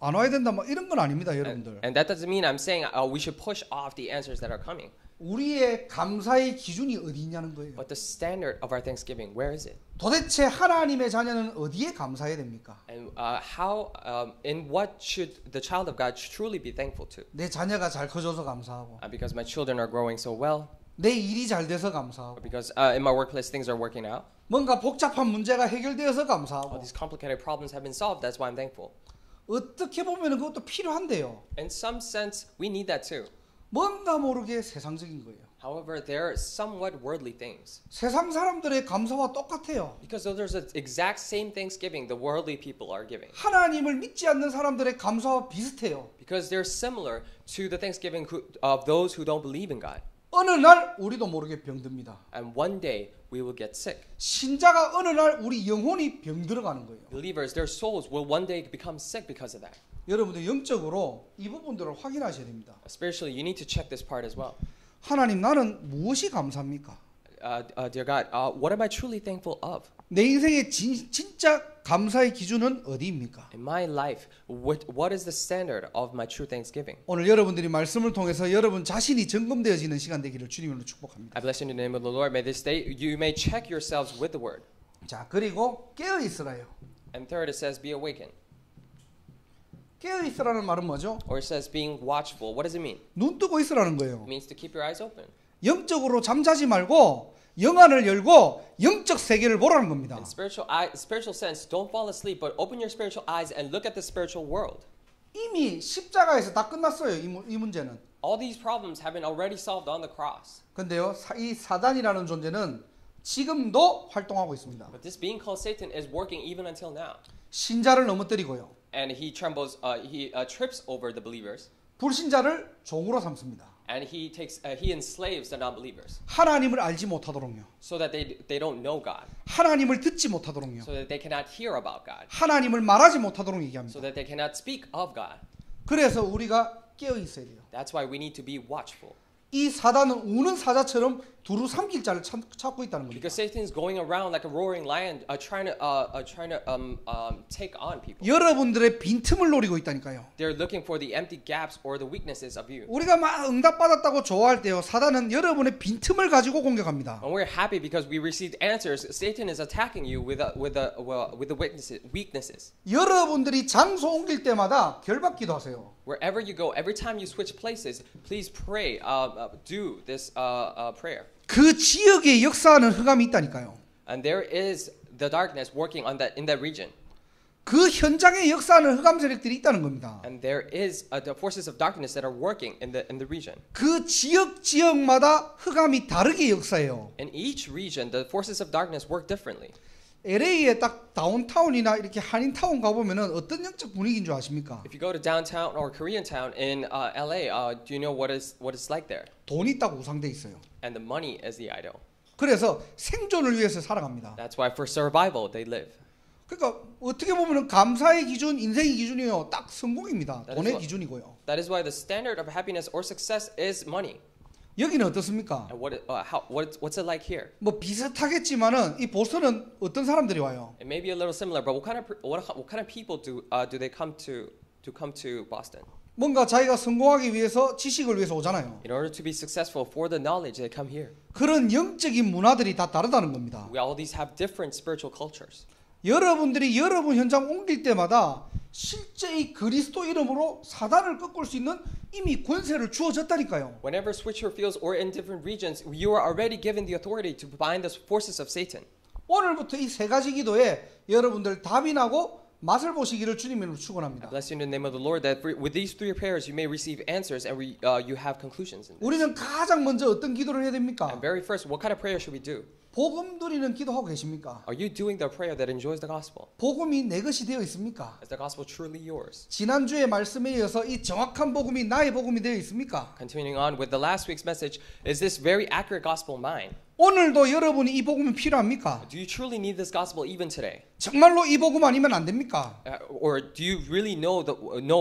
안 와야 된다 막 이런 건 아닙니다, 여러분들. And that doesn't mean I'm saying we should push off the answers that are coming. 우리의 감사의 기준이 어디 있냐는 거예요. But the standard of our thanksgiving, where is it? 도대체 하나님의 자녀는 어디에 감사해야 됩니까? And in what should the child of God truly be thankful to? 내 자녀가 잘 커져서 감사하고, Because my children are growing so well, 내 일이 잘 돼서 감사하고, because in my workplace things are working out. 뭔가 복잡한 문제가 해결되어서 All 감사하고. these complicated problems have been solved. That's why I'm thankful. 어떻게 보면 그것도 필요한데요. In some sense, we need that too. 뭔가 모르게 세상적인 거예요. However, there are somewhat worldly things. 세상 사람들의 감사와 똑같아요. Because there's the exact same thanksgiving the worldly people are giving. 하나님을 믿지 않는 사람들의 감사와 비슷해요. Because they're similar to the thanksgiving of those who don't believe in God. 어느 날 우리도 모르게 병듭니다. And one day we will get sick. 신자가 어느 날 우리 영혼이 병들어가는 거예요. Believers, their souls will one day become sick because of that. 여러분들 영적으로 이 부분들을 확인하셔야 됩니다. Spiritually, you need to check this part as well. 하나님, 나는 무엇이 감사합니까? Dear God, what am I truly thankful of? 내 인생의 진짜 감사의 기준은 어디입니까? In my life, what is the standard of my true thanksgiving? 오늘 여러분들이 말씀을 통해서 여러분 자신이 점검되어지는 시간 되기를 주님으로 축복합니다. I bless you in the name of the Lord. May this day you may check yourselves with the word. 자, 그리고 깨어 있으라요. And third, it says be awakened. 깨어 있으라는 말은 뭐죠? Or it says being watchful. What does it mean? 눈 뜨고 있으라는 거예요. It means to keep your eyes open. 영적으로 잠자지 말고 영안을 열고 영적 세계를 보라는 겁니다. In spiritual sense, don't fall asleep, but open your spiritual eyes and look at the spiritual world. 이미 십자가에서 다 끝났어요. 이 문제는. All these problems have been already solved on the cross. 근데요, 이 사단이라는 존재는 지금도 활동하고 있습니다. But this being called Satan is working even until now. 신자를 넘어뜨리고요. And he trips over the believers. 불신자를 종으로 삼습니다. And he enslaves the non-believers. 하나님을 알지 못하도록요. So that they don't know God. 하나님을 듣지 못하도록요. So that they cannot hear about God. 하나님을 말하지 못하도록 얘기합니다. So that they cannot speak of God. 그래서 우리가 깨어 있어야 돼요. That's why we need to be watchful. 이 사단은 우는 사자처럼 두루 삼킬 자를 찾고 있다는 겁니다. Because Satan is going around like a roaring lion, trying to take on people. 여러분들의 빈틈을 노리고 있다니까요. They're looking for the empty gaps or the weaknesses of you. 우리가 막 응답받았다고 좋아할 때요, 사단은 여러분의 빈틈을 가지고 공격합니다. When we're happy because we received answers, Satan is attacking you with the weaknesses. 여러분들이 장소 옮길 때마다 결박기도 하세요. Wherever you go, every time you switch places, please pray. Do this prayer. 그 지역에 역사하는 흑암이 있다니까요. And there is the darkness working on that in that region. 그 현장에 역사하는 흑암 세력들이 있다는 겁니다. And there is the forces of darkness that are working in the region. 그 지역마다 흑암이 다르게 역사해요. In each region, the forces of darkness work differently. LA에 딱 다운타운이나 이렇게 한인타운 가보면은 어떤 영적 분위기인 줄 아십니까? If you go to downtown or Koreatown in LA, do you know what it's like there? 돈이 딱 우상돼 있어요. And the money is the idol. 그래서 생존을 위해서 살아갑니다. That's why for survival they live. 그러니까 어떻게 보면은 감사의 기준, 인생의 기준이요, 딱 성공입니다. That is 돈의 what- 기준이고요. That is why the standard of happiness or success is money. 여기는 어떻습니까? And what's it like here? 뭐 비슷하겠지만은 이 보스는 어떤 사람들이 와요? It may be a little similar, but what kind of people do they come to Boston? 뭔가 자기가 성공하기 위해서 지식을 위해서 오잖아요. In order to be successful for the knowledge, they come here. 그런 영적인 문화들이 다 다르다는 겁니다. We all these have different spiritual cultures. 여러분들이 여러분 현장 옮길 때마다 실제 이 그리스도 이름으로 사단을 꺾을 수 있는 이미 권세를 주어졌다니까요. Whenever switch your fields or in different regions, you are already given the authority to bind the forces of Satan. 오늘부터 이 세 가지 기도에 여러분들 답이 나고 맛을 보시기를 주님으로 I 축원합니다. bless you in the name of the Lord that with these three prayers you may receive answers and you have conclusions in this. 우리는 가장 먼저 어떤 기도를 해야 됩니까? And very first, what kind of prayer should we do? 복음 누리는 기도하고 계십니까? Are you doing the prayer that enjoys the gospel? 복음이 내 것이 되어 있습니까? Is the gospel truly yours? 지난주의 말씀에 이어서 이 정확한 복음이 나의 복음이 되어 있습니까? Continuing on with the last week's message, is this very accurate gospel mine? 오늘도 여러분이 이 복음이 필요합니까? Do you truly need this gospel even today? 정말로 이 복음 아니면 안 됩니까? Or do you really know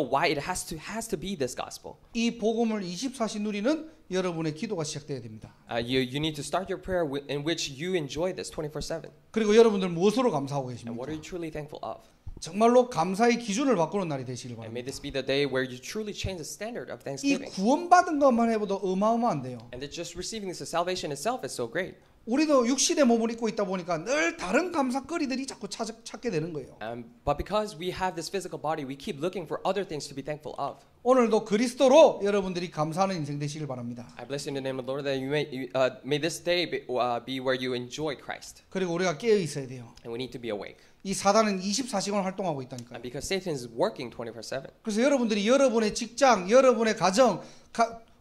why it has to be this gospel? 이 복음을 24시 누리는 여러분의 기도가 시작돼야 됩니다. You need to start your prayer in which you enjoy this 24/7. 그리고 여러분들 무엇으로 감사하고 And 계십니까? what are you truly thankful of? 정말로 감사의 기준을 바꾸는 날이 되시길 And 바랍니다. may this be the day where you truly change the standard of 이 thanksgiving. 구원받은 것만 해도 어마어마한데요. And that just receiving this salvation itself is so great. 우리도 육신의 몸을 입고 있다 보니까 늘 다른 감사거리들이 자꾸 찾게 되는 거예요. But because we have this physical body, we keep looking for other things to be thankful of. 오늘도 그리스도로 여러분들이 감사하는 인생 되시길 바랍니다. I bless you in the name of the Lord that may this day be where you enjoy Christ. 그리고 우리가 깨어 있어야 돼요. And we need to be awake. 이 사단은 24시간 활동하고 있다니까요. And because Satan is working 24/7. 그래서 여러분들이 여러분의 직장, 여러분의 가정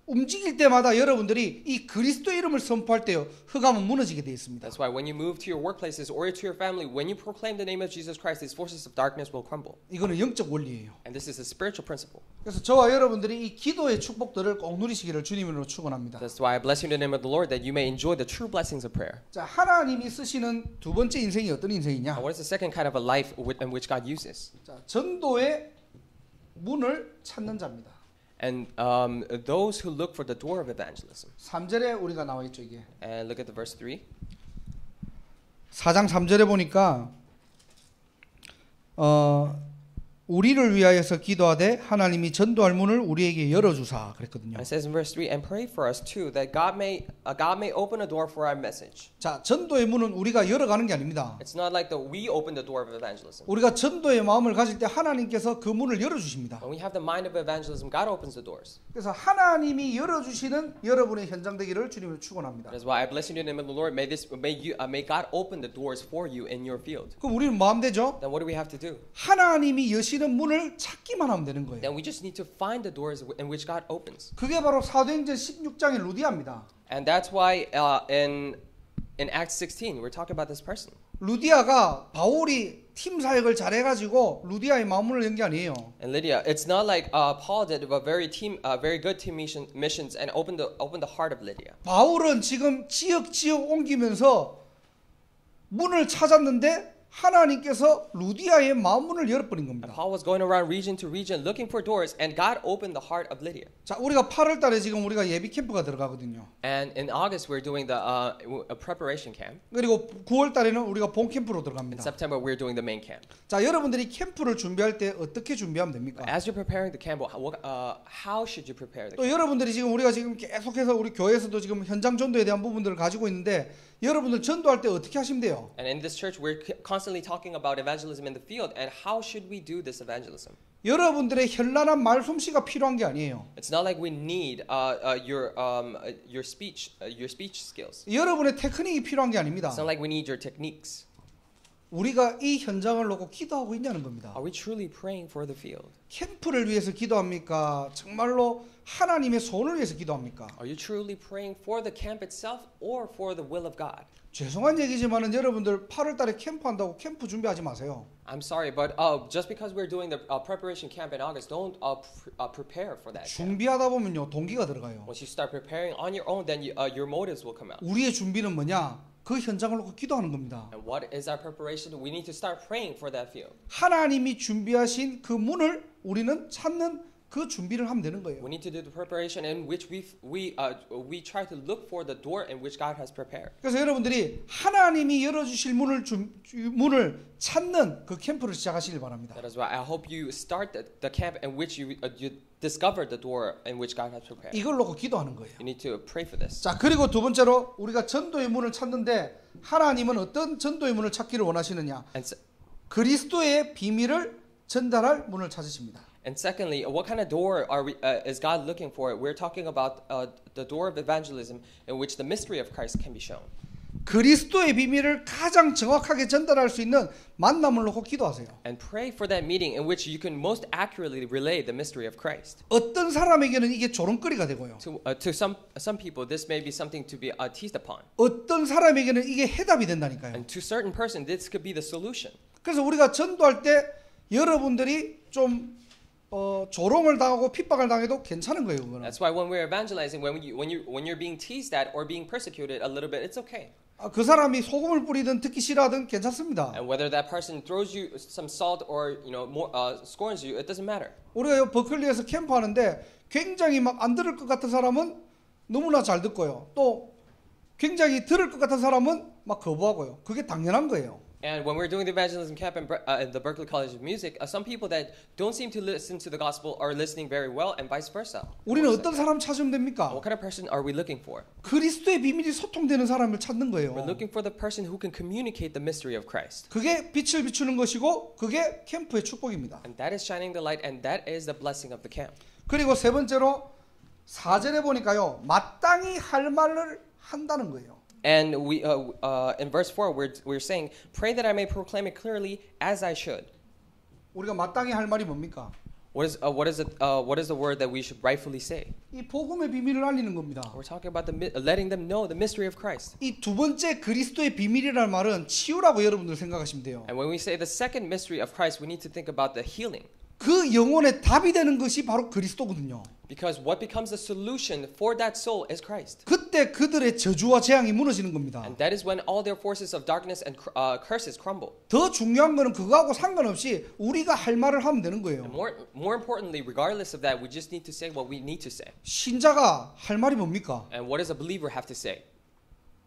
움직일 때마다 여러분들이 이 그리스도 이름을 선포할 때요 흑암은 무너지게 되어 있습니다. That's why when you move to your workplaces or to your family, when you proclaim the name of Jesus Christ, these forces of darkness will crumble. 이거는 영적 원리예요. And this is a spiritual principle. 그래서 저와 여러분들이 이 기도의 축복들을 꼭 누리시기를 주님으로 축원합니다. That's why I bless you in the name of the Lord that you may enjoy the true blessings of prayer. 자, 하나님이 쓰시는 두 번째 인생이 어떤 인생이냐? Now, what is the second kind of a life in which God uses? 자, 전도의 문을 찾는 자입니다. And those who look for the door of evangelism. 3절에 우리가 나와 있죠, 이게. And look at the verse 3. 4장 3절에 보니까 우리를 위하여서 기도하되 하나님이 전도할 문을 우리에게 열어주사 그랬거든요. And it says in verse 3, and pray for us too, that God may open a door for our message. 자, 전도의 문은 우리가 열어가는 게 아닙니다. It's not like that we open the door of evangelism. 우리가 전도의 마음을 가질 때 하나님께서 그 문을 열어주십니다. When we have the mind of evangelism, God opens the doors. 그래서 하나님이 열어주시는 여러분의 현장 되기를 주님을 축원합니다. That's why I bless you in the name of the Lord. May God open the doors for you in your field. 그럼 우리는 뭐 하면 되죠? Then what do we have to do? 하나님이 여시는 문을 찾기만 하면 되는 거예요. Then we just need to find the doors in which God opens. 그게 바로 사도행전 16장의 루디아입니다. And that's why in Acts 16 we're talking about this person. 루디아가 바울이 팀 사역을 잘해가지고 루디아의 마음을 연 게 아니에요. And Lydia, it's not like Paul did a very good team missions and opened the heart of Lydia. 바울은 지금 지역 옮기면서 문을 찾았는데 하나님께서 루디아의 마음문을 열어버린 And 겁니다. Paul was going around region to region looking for doors, and God opened the heart of Lydia. 자, 우리가 8월 달에 지금 우리가 예비 캠프가 들어가거든요. And in August we're doing the a preparation camp. 그리고 9월 달에는 우리가 본 캠프로 In 들어갑니다. September we're doing the main camp. 자, 여러분들이 캠프를 준비할 때 어떻게 준비하면 됩니까? As you're preparing the camp, how should you prepare the 또 camp? 여러분들이 지금 우리가 지금 계속해서 우리 교회에서도 지금 현장 전도에 대한 부분들을 가지고 있는데 여러분들 전도할 때 어떻게 하시면 돼요? And in this church we're constantly talking about evangelism in the field and how should we do this evangelism. 여러분들의 현란한 말솜씨가 필요한 게 아니에요. It's not like we need your speech skills. 여러분의 테크닉이 필요한 게 아닙니다. It's not like we need your techniques. 우리가 이 현장을 놓고 기도하고 있냐는 겁니다. Are we truly praying for the field? 캠프를 위해서 기도합니까? 정말로 하나님의 소원을 위해서 기도합니까? Are you truly praying for the camp itself or for the will of God? 죄송한 얘기지만은 여러분들 8월 달에 캠프 한다고 캠프 준비하지 마세요. I'm sorry, but just because we're doing the preparation camp in August, don't prepare for that. camp. 준비하다 보면요 동기가 들어가요. Once you start preparing on your own, then your motives will come out. 우리의 준비는 뭐냐? 그 현장을 놓고 기도하는 겁니다. And what is our preparation? We need to start praying for that field. 하나님이 준비하신 그 문을 우리는 찾는 그 준비를 하면 되는 거예요. We need to do the preparation in which we try to look for the door in which God has prepared. 그래서 여러분들이 하나님이 열어주실 문을 찾는 그 캠프를 시작하시길 바랍니다. That is why I hope you start the camp in which you discover the door in which God has prepared. 이걸 놓고 기도하는 거예요. You need to pray for this. 자, 그리고 두 번째로 우리가 전도의 문을 찾는데 하나님은 어떤 전도의 문을 찾기를 원하시느냐? 그리스도의 비밀을 전달할 문을 찾으십니다. And secondly, what kind of door is God looking for? We're talking about the door of evangelism in which the mystery of Christ can be shown. 그리스도의 비밀을 가장 정확하게 전달할 수 있는 만남을 놓고 기도하세요. And pray for that meeting in which you can most accurately relay the mystery of Christ. 어떤 사람에게는 이게 조롱거리가 되고요. To some people, this may be something to be teased upon. 어떤 사람에게는 이게 해답이 된다니까요. And to certain person, this could be the solution. 그래서 우리가 전도할 때 여러분들이 좀 조롱을 당하고 핍박을 당해도 괜찮은 거예요, 그거는. That's why when we're evangelizing, when you're being teased at or being persecuted a little bit, it's okay. 그 사람이 소금을 뿌리든 듣기 싫어하든 괜찮습니다. And whether that person throws you some salt or more scorns you, it doesn't matter. 우리가 버클리에서 캠프하는데 굉장히 막 안 들을 것 같은 사람은 너무나 잘 듣고요. 또 굉장히 들을 것 같은 사람은 막 거부하고요. 그게 당연한 거예요. And when we're doing the evangelism camp in the Berklee College of Music, some people that don't seem to listen to the gospel are listening very well, and vice versa. 우리는 어떤 사람 찾으면 됩니까? What kind of person are we looking for? 그리스도의 비밀이 소통되는 사람을 찾는 거예요. We're looking for the person who can communicate the mystery of Christ. 그게 빛을 비추는 것이고 그게 캠프의 축복입니다. And that is shining the light, and that is the blessing of the camp. 그리고 세 번째로 4절에 보니까요. 마땅히 할 말을 한다는 거예요. And we in verse 4 we're saying, pray that I may proclaim it clearly as I should. 우리가 마땅히 할 말이 뭡니까? What is the word that we should rightfully say? 이 복음의 비밀을 알리는 겁니다. We're talking about letting them know the mystery of Christ. 이 두 번째 그리스도의 비밀이라는 말은 치유라고 여러분들 생각하시면 돼요. And when we say the second mystery of Christ, we need to think about the healing. 그 영혼의 답이 되는 것이 바로 그리스도거든요. Because what becomes the solution for that soul is Christ. 그때 그들의 저주와 재앙이 무너지는 겁니다. And that is when all their forces of darkness and curses crumble. 더 중요한 거는 그거하고 상관없이 우리가 할 말을 하면 되는 거예요. And more importantly, regardless of that, we just need to say what we need to say. 신자가 할 말이 뭡니까? And what does a believer have to say?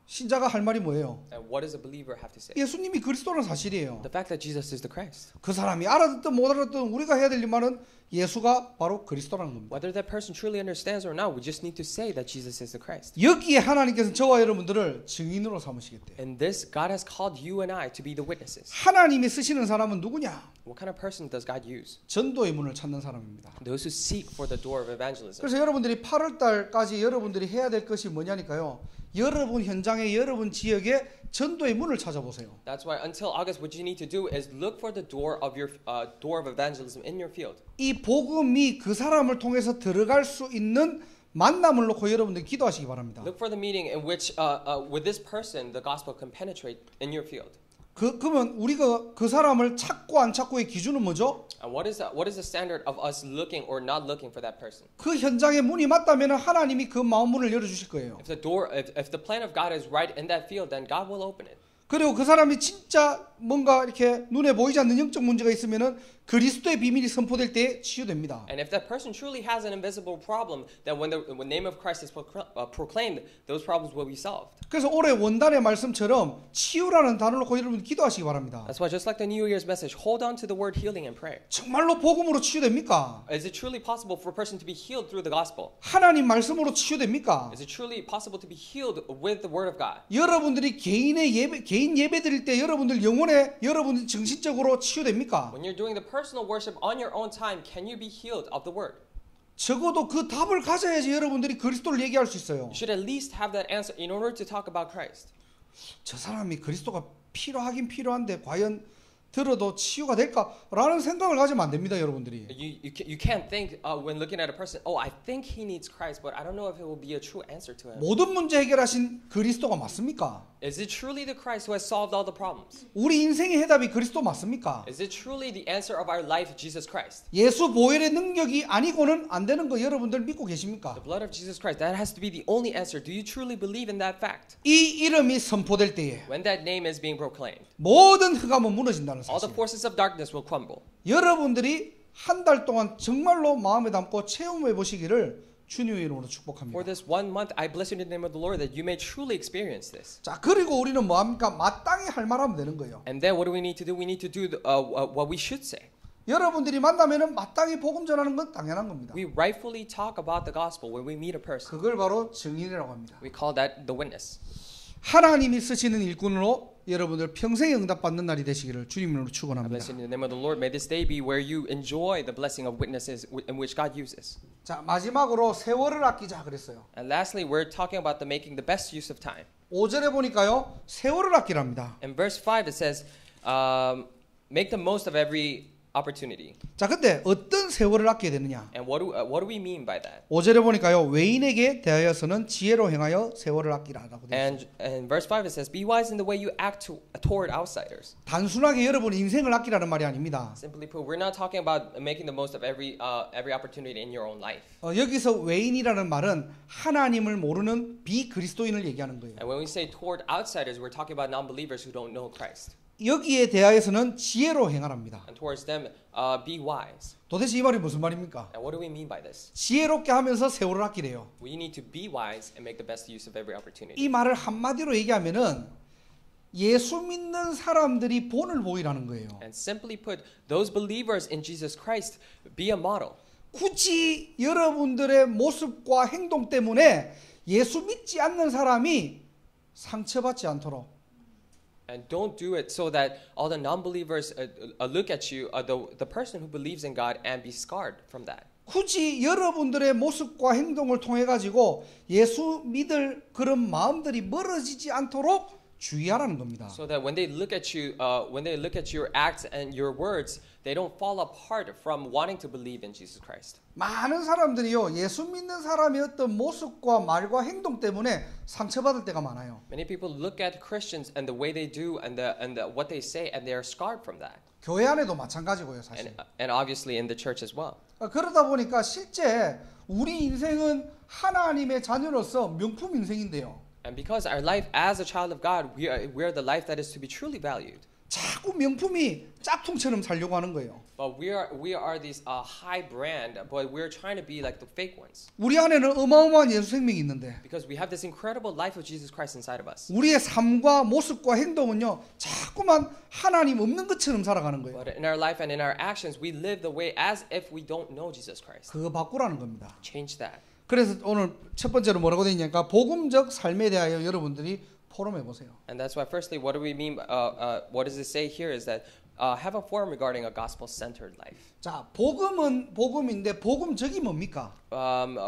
신자가 할 말이 뭐예요? And what does a believer have to say? 예수님이 그리스도는 사실이에요. The fact that Jesus is the Christ. 그 사람이 알아듣든 못 알아듣든 우리가 해야 될 일만은 예수가 바로 그리스도라는 겁니다. Whether that person truly understands or not, we just need to say that Jesus is the Christ. 여기에 하나님께서는 저와 여러분들을 증인으로 삼으시겠대요. In this, God has called you and I to be the witnesses. 하나님이 쓰시는 사람은 누구냐? What kind of person does God use? 전도의 문을 찾는 사람입니다. Those who seek for the door of evangelism. 그래서 여러분들이 8월 달까지 여러분들이 해야 될 것이 뭐냐니까요. 여러분 현장에 여러분 지역에 전도의 문을 찾아보세요. That's why until August, what you need to do is look for the door of your door of evangelism in your field. 이 복음이 그 사람을 통해서 들어갈 수 있는 만남을 놓고 여러분들이 기도하시기 바랍니다. Look for the meeting in which with this person the gospel can penetrate in your field. 그러면 우리가 그 사람을 찾고 안 찾고의 기준은 뭐죠? And what is the standard of us looking or not looking for that person? 그 현장에 문이 맞다면 하나님이 그 마음 문을 열어주실 거예요. If the plan of God is right in that field, then God will open it. 그리고 그 사람이 진짜 뭔가 이렇게 눈에 보이지 않는 영적 문제가 있으면은 그리스도의 비밀이 선포될 때 치유됩니다. And if that person truly has an invisible problem, then when the name of Christ is proclaimed, those problems will be solved. 그래서 올해 원단의 말씀처럼 치유라는 단어를 놓고 여러분 기도하시기 바랍니다. That's why just like the New Year's message, hold on to the word healing and pray. 정말로 복음으로 치유됩니까? Is it truly possible for a person to be healed through the gospel? 하나님 말씀으로 치유됩니까? Is it truly possible to be healed with the word of God? 여러분들이 개인 예배 드릴 때 여러분들 영혼에 여러분들 정신적으로 치유됩니까? When you're doing the personal worship on your own time, can you be healed of the word? 적어도 그 답을 가져야지 여러분들이 그리스도를 얘기할 수 있어요. You should at least have that answer in order to talk about Christ. 저 사람이 그리스도가 필요하긴 필요한데 과연 들어도 치유가 될까라는 생각을 가지면 안 됩니다, 여러분들이. You can't think when looking at a person, oh, I think he needs Christ, but I don't know if it will be a true answer to him. 모든 문제 해결하신 그리스도가 맞습니까? Is it truly the Christ who has solved all the problems? 우리 인생의 해답이 그리스도 맞습니까? Is it truly the answer of our life, Jesus Christ? 예수 보혈의 능력이 아니고는 안 되는 거 여러분들 믿고 계십니까? The blood of Jesus Christ, that has to be the only answer. Do you truly believe in that fact? 이 이름이 선포될 때에 When that name is being proclaimed, 모든 흑암은 무너진다는 all the 사실. forces of darkness will crumble. 여러분들이 한 달 동안 정말로 마음에 담고 체험해 보시기를 주님의 이름으로 For 축복합니다. this 1 month, I bless you in the name of the Lord that you may truly experience this. 자, 그리고 우리는 뭐 합니까? 마땅히 할 말하면 되는 거예요. And then what do we need to do? We need to do what we should say. 여러분들이 만나면은 마땅히 복음 전하는 건 당연한 겁니다. We rightfully talk about the gospel when we meet a person. 그걸 바로 증인이라고 합니다. We call that the witness. 하나님이 쓰시는 일꾼으로 여러분들 평생에 응답받는 날이 되시기를 주님으로 I 축원합니다. bless you in the name of the Lord. May this day be where you enjoy the blessing of witnesses in which God uses. 자, 마지막으로 세월을 아끼자 그랬어요. And lastly, we're talking about the making the best use of time. 5절에 보니까요. 세월을 아끼랍니다. In verse 5, it says, make the most of every opportunity. 자, 근데 어떤 세월을 아껴야 되느냐? And what do we mean by that? 5절에 보니까요. 외인에게 대하여서는 지혜로 행하여 세월을 아끼라라고 되어 있어요. And in verse 5, it says, be wise in the way you act toward outsiders. 단순하게 여러분 인생을 아끼라는 말이 아닙니다. Simply put, we're not talking about making the most of every opportunity in your own life. 여기서 외인이라는 말은 하나님을 모르는 비그리스도인을 얘기하는 거예요. And when we say toward outsiders, we're talking about non-believers who don't know Christ. 여기에 대하여서는 지혜로 행하랍니다. And towards them, be wise. 도대체 이 말이 무슨 말입니까? And what do we mean by this? 지혜롭게 하면서 세월을 아끼래요. We need to be wise and make the best use of every opportunity. 이 말을 한마디로 얘기하면은 예수 믿는 사람들이 본을 보이라는 거예요. And simply put, those believers in Jesus Christ, be a model. 굳이 여러분들의 모습과 행동 때문에 예수 믿지 않는 사람이 상처받지 않도록 And don't do it so that all the non-believers look at you, the person who believes in God, and be scarred from that. 굳이 여러분들의 모습과 행동을 통해 가지고 예수 믿을 그런 마음들이 멀어지지 않도록 주의하라는 겁니다. So that when they look at you, when they look at your acts and your words, they don't fall apart from wanting to believe in Jesus Christ. 많은 사람들이요 예수 믿는 사람의 어떤 모습과 말과 행동 때문에 상처받을 때가 많아요. Many people look at Christians and the way they do and what they say, and they are scarred from that. 교회 안에도 마찬가지고요, 사실. And obviously in the church as well. 그러다 보니까 실제 우리 인생은 하나님의 자녀로서 명품 인생인데요. And because our life as a child of God, we are the life that is to be truly valued. 자꾸 명품이 짝퉁처럼 살려고 하는 거예요. But we are these high brand, but we're trying to be like the fake ones. 우리 안에는 어마어마한 예수 생명이 있는데 Because we have this incredible life of Jesus Christ inside of us. 우리의 삶과 모습과 행동은요 자꾸만 하나님 없는 것처럼 살아가는 거예요. But in our life and in our actions, we live the way as if we don't know Jesus Christ. 그거 바꾸라는 겁니다. Change that. 그래서 오늘 첫 번째로 뭐라고 되어 있냐니까 복음적 삶에 대하여 여러분들이 포럼해 보세요. And that's why, firstly, what do we mean? What does it say here is that have a forum regarding a gospel-centered life. 자, 복음은 복음인데 복음적이 뭡니까?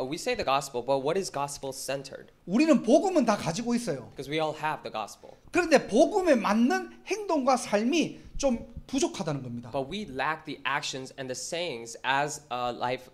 We say the gospel, but what is gospel-centered? 우리는 복음은 다 가지고 있어요. Because we all have the gospel. 그런데 복음에 맞는 행동과 삶이 좀 부족하다는 겁니다. But we lack the actions and the sayings as a life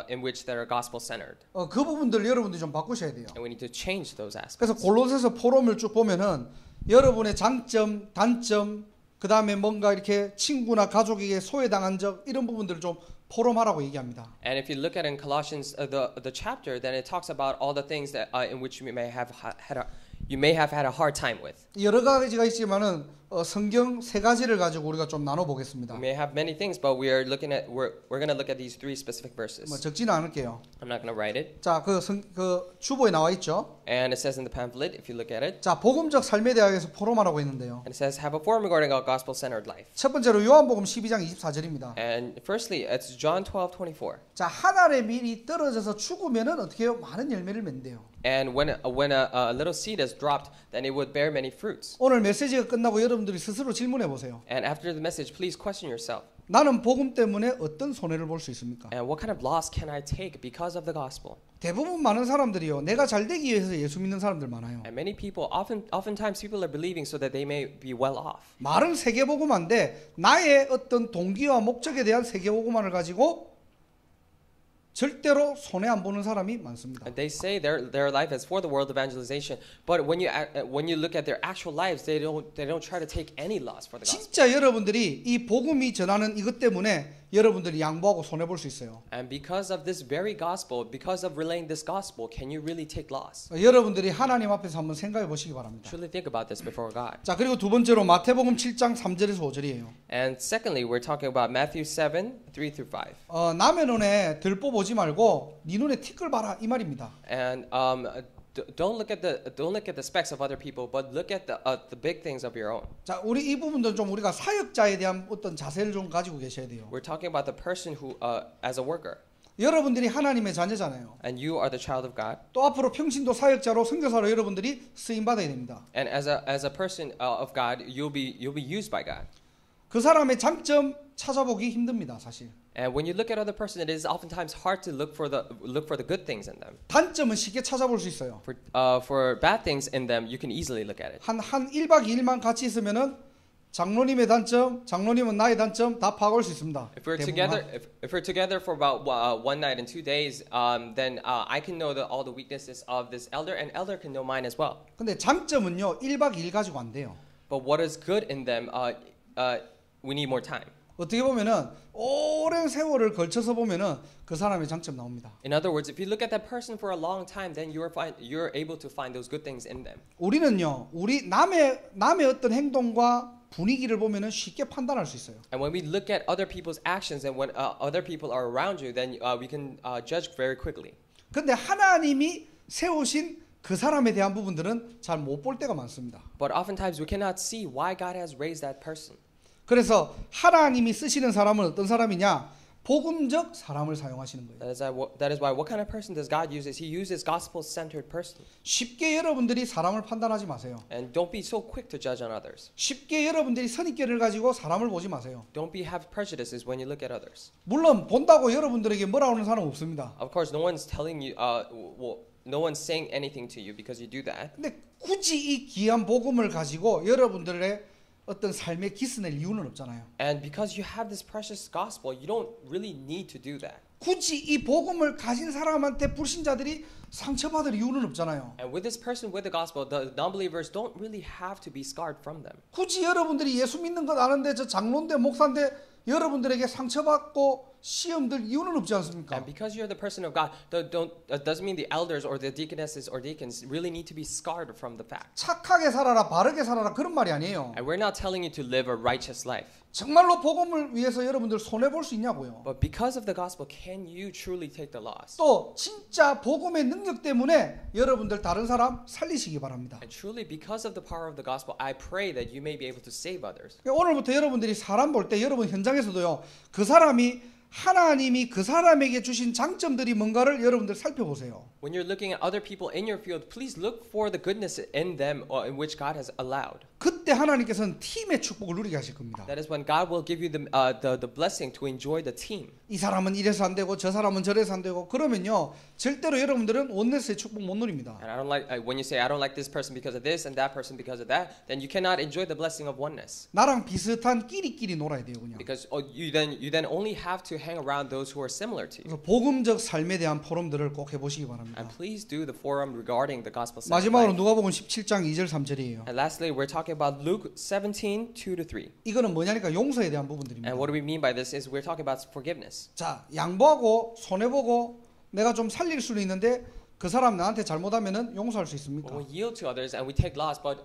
in which that are gospel-centered. 그 부분들 여러분들이 좀 바꾸셔야 돼요. And we need to change those aspects. 그래서 골로새서 포럼을 쭉 보면은 여러분의 장점, 단점, 그 다음에 뭔가 이렇게 친구나 가족에게 소외당한 적 이런 부분들을 좀 포럼하라고 얘기합니다. And if you look at in Colossians the chapter, then it talks about all the things that in which you may have had a hard time with. 여러 가지가 있지만은 성경 세 가지를 가지고 우리가 좀 나눠 보겠습니다. We may have many things, but we're going to look at these 3 specific verses. 뭐 적지는 않을게요. I'm not going to write it. 자, 그 주보에 나와 있죠. And it says in the pamphlet, if you look at it, 자, 복음적 삶에 대하여서 포럼하라고 했는데요. and it says have a forum regarding a gospel-centered life. 첫 번째로 요한복음 12장 24절입니다. And firstly, it's John 12:24. 자, 한 알의 밀이 떨어져서 죽으면은 어떻게 해요? 많은 열매를 맺는데요. And when a little seed is dropped, then it would bear many fruits. 오늘 메시지가 끝나고 여러분들이 스스로 질문해 보세요. And after the message, please question yourself. 나는 복음 때문에 어떤 손해를 볼 수 있습니까? And what kind of loss can I take because of the gospel? 대부분 많은 사람들이요, 내가 잘 되기 위해서 예수 믿는 사람들 많아요. And many people, oftentimes people are believing so that they may be well off. 말은 세계복음화인데 나의 어떤 동기와 목적에 대한 세계복음화를 가지고 절대로 손해 안 보는 사람이 많습니다. And they say their life is for the world evangelization, but when you look at their actual lives, they don't try to take any loss for the gospel. 진짜 여러분들이 이 복음이 전하는 이것 때문에 여러분들이 양보하고 손해 볼 수 있어요. And because of this very gospel, because of relaying this gospel, can you really take loss? 여러분들이 하나님 앞에서 한번 생각해 보시기 바랍니다. Truly think about this before God. 자, 그리고 두 번째로 마태복음 7장 3절에서 5절이에요. And secondly, we're talking about Matthew 7, 3 through 5. 남의 눈에 들보 보지 말고 네 눈에 티끌 봐라 이 말입니다. And don't look at the specks of other people, but look at the big things of your own. 자, 우리 이 부분도 좀 우리가 사역자에 대한 어떤 자세를 좀 가지고 계셔야 돼요. We're talking about the person who, as a worker, 여러분들이 하나님의 자녀잖아요. and you are the child of God. 또 앞으로 평신도 사역자로 선교사로 여러분들이 쓰임 받아야 됩니다. And as a person of God, you'll be used by God. 그 사람의 장점 찾아보기 힘듭니다, 사실. And when you look at other person, it is oftentimes hard to look for the good things in them. 단점은 쉽게 찾아볼 수 있어요. For bad things in them, you can easily look at it. 한 1박 2일만 같이 있으면은 장로님의 단점, 장로님은 나의 단점 다 파악할 수 있습니다. If we're together, if we're together for about 1 night and 2 days, then I can know all the weaknesses of this elder, and elder can know mine as well. 근데 장점은요, 1박 2일 가지고 안 돼요. But what is good in them, we need more time. 어떻게 보면은 오랜 세월을 걸쳐서 보면은 그 사람의 장점 나옵니다. In other words, if you look at that person for a long time, then you're able to find those good things in them. 우리는요, 우리 남의 어떤 행동과 분위기를 보면은 쉽게 판단할 수 있어요. And when we look at other people's actions and when other people are around you, then we can judge very quickly. 근데 하나님이 세우신 그 사람에 대한 부분들은 잘 못 볼 때가 많습니다. But oftentimes we cannot see why God has raised that person. 그래서 하나님이 쓰시는 사람은 어떤 사람이냐? 복음적 사람을 사용하시는 거예요. That is why what kind of person does God use? He uses gospel-centered person. 쉽게 여러분들이 사람을 판단하지 마세요. And don't be so quick to judge on others. 쉽게 여러분들이 선입견을 가지고 사람을 보지 마세요. Don't have prejudices when you look at others. 물론 본다고 여러분들에게 뭐라 하는 사람 없습니다. Of course, no one's telling you. No one's saying anything to you because you do that. 근데 굳이 이 귀한 복음을 가지고 여러분들의 어떤 삶에 기스낼 이유는 없잖아요. And because you have this precious gospel, you don't really need to do that. 굳이 이 복음을 가진 사람한테 불신자들이 상처받을 이유는 없잖아요. And with this person with the gospel, the non-believers don't really have to be scarred from them. 굳이 여러분들이 예수 믿는 것 아는데 저 장로인데 목사인데 여러분들에게 상처받고 시험 들 이유는 없지 않습니까? And because you're the person of God, doesn't mean the elders or the deaconesses or deacons really need to be scarred from the fact. 착하게 살아라, 바르게 살아라 그런 말이 아니에요. And we're not telling you to live a righteous life. 정말로 복음을 위해서 여러분들 손해 볼 수 있냐고요. But because of the gospel, can you truly take the loss? 또 진짜 복음의 능력 때문에 여러분들 다른 사람 살리시기 바랍니다. And truly, because of the power of the gospel, I pray that you may be able to save others. 오늘부터 여러분들이 사람 볼 때 여러분 현장에서도요, 그 사람이 하나님이 그 사람에게 주신 장점들이 뭔가를 여러분들 살펴보세요. When you're looking at other people in your field, please look for the goodness in them in which God has allowed. 그때 하나님께서는 팀의 축복을 누리게 하실 겁니다. That is when God will give you the blessing to enjoy the team. 이 사람은 이래서 안 되고 저 사람은 저래서 안 되고 그러면요, 절대로 여러분들은 원네스의 축복 못 누립니다. And I don't like when you say I don't like this person because of this and that person because of that, then you cannot enjoy the blessing of oneness. 나랑 비슷한 끼리끼리 놀아야 돼요, 그냥. Because you then only have to hang around those who are similar to you. 그래서 복음적 삶에 대한 포럼들을 꼭 해보시기 바랍니다. And please do the forum regarding the gospel. 마지막으로 누가복음 17장 2절 3절이에요. And lastly, we're talking about Luke 17, 2 to 3. 이거는 뭐냐니까 용서에 대한 부분들입니다. And what do we mean by this is we're talking about forgiveness. 자, 양보하고 손해보고 내가 좀 살릴 수는 있는데 그 사람 나한테 잘못하면은 용서할 수 있습니까? When we yield to others and we take loss, but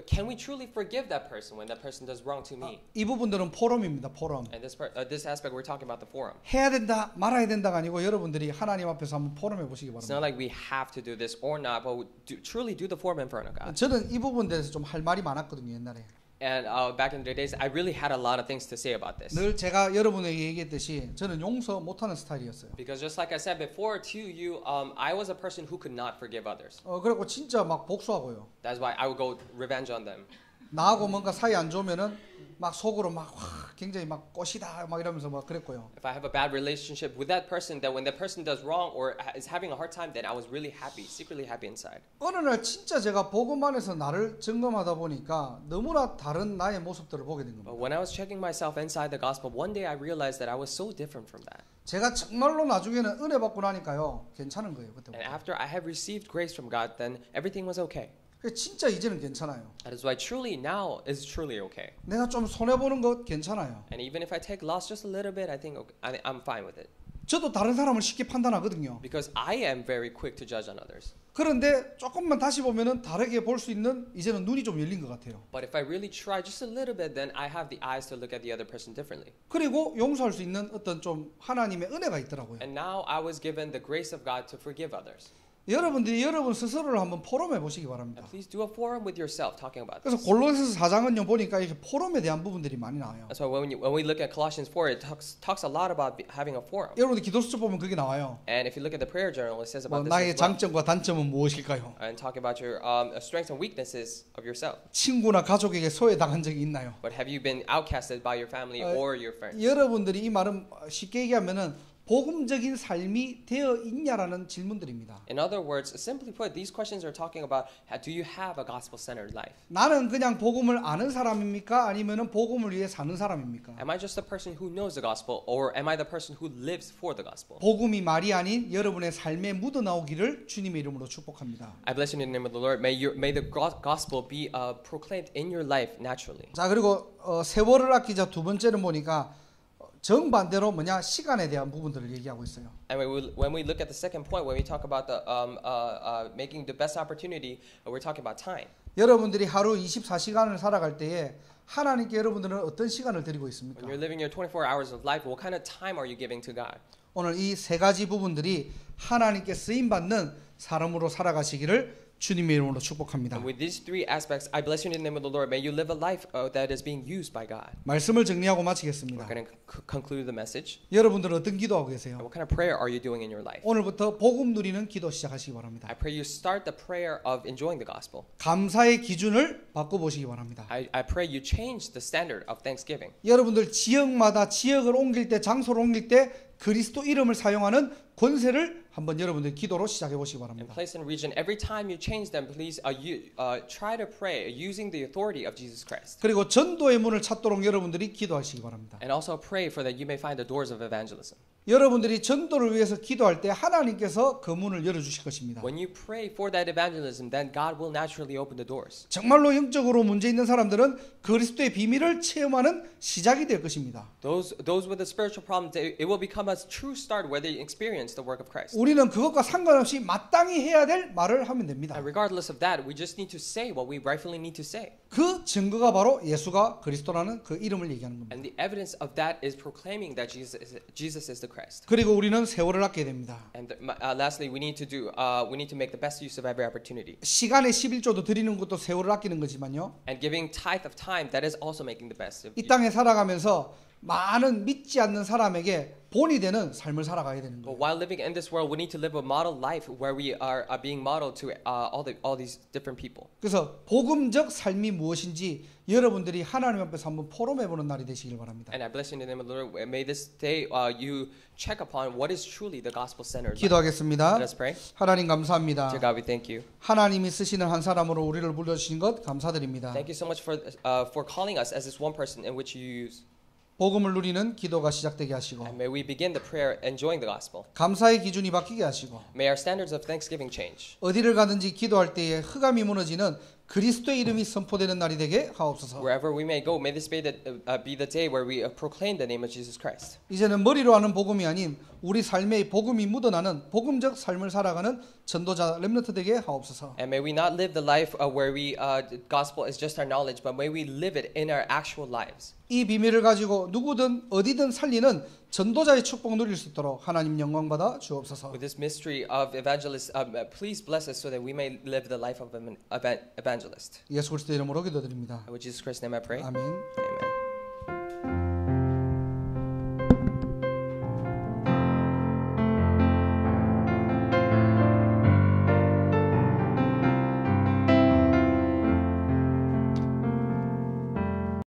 can we truly forgive that person when that person does wrong to me? 이 부분들은 포럼입니다. 포럼. And this aspect we're talking about the forum. 해야 된다, 말아야 된다가 아니고 여러분들이 하나님 앞에서 한번 포럼해 보시기 It's 바랍니다. not like we have to do this or not, but truly do the forum in front of God. 저는 이 부분에 대해서 좀 할 말이 많았거든요, 옛날에. And back in the days, I really had a lot of things to say about this. 늘 제가 여러분에게 얘기했듯이 저는 용서 못하는 스타일이었어요. Because just like I said before to you, I was a person who could not forgive others. 그리고 진짜 막 복수하고요. That's why I would go revenge on them. 나하고 뭔가 사이 안 좋으면은 막 속으로 막 굉장히 막 꽃이다 막 이러면서 막 그랬고요. If I have a bad relationship with that person, then when that person does wrong or is having a hard time, then I was really happy, secretly happy inside. 어느 날 진짜 제가 복음 안에서 나를 점검하다 보니까 너무나 다른 나의 모습들을 보게 된 But 겁니다. when I was checking myself inside the gospel, one day I realized that I was so different from that. 제가 정말로 나중에는 은혜 받고 나니까요 괜찮은 거예요 그때. And after I had received grace from God, then everything was okay. 진짜 이제는 괜찮아요. That is why truly now is truly okay. 내가 좀 손해 보는 것 괜찮아요. And even if I take loss just a little bit, I think okay, I'm fine with it. 저도 다른 사람을 쉽게 판단하거든요. Because I am very quick to judge on others. 그런데 조금만 다시 보면은 다르게 볼 수 있는 이제는 눈이 좀 열린 것 같아요. But if I really try just a little bit, then I have the eyes to look at the other person differently. 그리고 용서할 수 있는 어떤 좀 하나님의 은혜가 있더라고요. And now I was given the grace of God to forgive others. 여러분들이 여러분 스스로를 한번 포럼해 보시기 바랍니다. And please do a forum with yourself talking about 그래서 this. 골로새서 4장은요 보니까 이렇게 포럼에 대한 부분들이 많이 나와요. That's why when we look at Colossians 4, it talks a lot about having a forum. 여러분들 기도수첩 보면 그게 나와요. And if you look at the prayer journal, it says 뭐 about this 나의 as well. 장점과 단점은 무엇일까요? And talk about your strengths and weaknesses of yourself. 친구나 가족에게 소외당한 적이 있나요? But have you been outcasted by your family or your friends? 여러분들이 이 말은 쉽게 얘기하면은 복음적인 삶이 되어 있냐라는 질문들입니다. In other words, simply put, these questions are talking about do you have a gospel-centered life? 나는 그냥 복음을 아는 사람입니까? 아니면은 복음을 위해 사는 사람입니까? Am I just a person who knows the gospel, or am I the person who lives for the gospel? 복음이 말이 아닌 여러분의 삶에 묻어 나오기를 주님의 이름으로 축복합니다. I bless you in the name of the Lord. May the gospel be proclaimed in your life naturally. 자 그리고 세월을 아끼자 두 번째는 보니까 정반대로 뭐냐 시간에 대한 부분들을 얘기하고 있어요. And when we look at the second point, when we talk about the making the best opportunity, we're talking about time. 여러분들이 하루 24시간을 살아갈 때에 하나님께 여러분들은 어떤 시간을 드리고 있습니까? When you're living your 24 hours of life, what kind of time are you giving to God? 오늘 이 세 가지 부분들이 하나님께 쓰임 받는 사람으로 살아가시기를 주님의 이름으로 축복합니다. And with these three aspects, I bless you in the name of the Lord. May you live a life that is being used by God. 말씀을 정리하고 We're 마치겠습니다. going to conclude the message. 여러분들은 어떤 기도하고 계세요? What kind of prayer are you doing in your life? 오늘부터 복음 누리는 기도 시작하시기 바랍니다. I pray you start the prayer of enjoying the gospel. 감사의 기준을 바꿔보시기 바랍니다. I pray you change the standard of thanksgiving. 여러분들 지역마다 지역을 옮길 때 장소를 옮길 때 그리스도 이름을 사용하는 권세를 한번 여러분들 기도로 시작해 보시기 In 바랍니다. place and region, every time you change them, please try to pray using the authority of Jesus Christ. 그리고 전도의 문을 찾도록 여러분들이 기도하시기 바랍니다. And also pray for that you may find the doors of evangelism. 여러분들이 전도를 위해서 기도할 때 하나님께서 그 문을 열어주실 것입니다. When you pray for that evangelism, then God will naturally open the doors. 정말로 영적으로 문제 있는 사람들은 그리스도의 비밀을 체험하는 시작이 될 것입니다. Those with a spiritual problem, it will become a true start where they experience the work of Christ. 우리는 그것과 상관없이 마땅히 해야 될 말을 하면 됩니다. And regardless of that, we just need to say what we rightfully need to say. 그 증거가 바로 예수가 그리스도라는 그 이름을 얘기하는 겁니다. And the evidence of that is proclaiming that Jesus is the Christ. 그리고 우리는 세월을 아껴야 됩니다. And lastly, we need to make the best use of every opportunity. 시간의 11조도 드리는 것도 세월을 아끼는 거지만요. And giving tithe of time, that is also making the best. 이 땅에 살아가면서 많은 믿지 않는 사람에게 본이 되는 삶을 살아가야 되는 But 거예요. while living in this world, we need to live a model life where we are being modeled to all these different people. 그래서 복음적 삶이 무엇인지 여러분들이 하나님 앞에서 한번 포럼해보는 날이 되시길 바랍니다. And I bless you in the name of the Lord. May this day you check upon what is truly the gospel-centered life. 기도하겠습니다. Let us pray. 하나님 감사합니다. Dear God, we thank you. 하나님이 쓰시는 한 사람으로 우리를 불러주신 것 감사드립니다. Thank you so much for calling us as this one person in which you use. 복음을 누리는 기도가 시작되게 하시고 And may we begin the prayer enjoying the gospel. 감사의 기준이 바뀌게 하시고 May our standards of thanksgiving change. 어디를 가든지 기도할 때에 흑암이 무너지는 그리스도의 이름이 선포되는 날이 되게 하옵소서. Wherever we may go, may this be the day where we proclaim the name of Jesus Christ. 이제는 머리로 하는 복음이 아닌 우리 삶에 복음이 묻어나는 복음적 삶을 살아가는 전도자 렘넌트 되게 하옵소서. And may we not live the life where the gospel is just our knowledge, but may we live it in our actual lives. 이 비밀을 가지고 누구든 어디든 살리는 전도자의 축복 누릴 수 있도록 하나님 영광 받아 주옵소서. With this mystery of evangelist, please bless us so that we may live the life of an evangelist. 예수 그리스도 이름으로 기도드립니다. With Jesus Christ's name I pray. 아멘. Amen.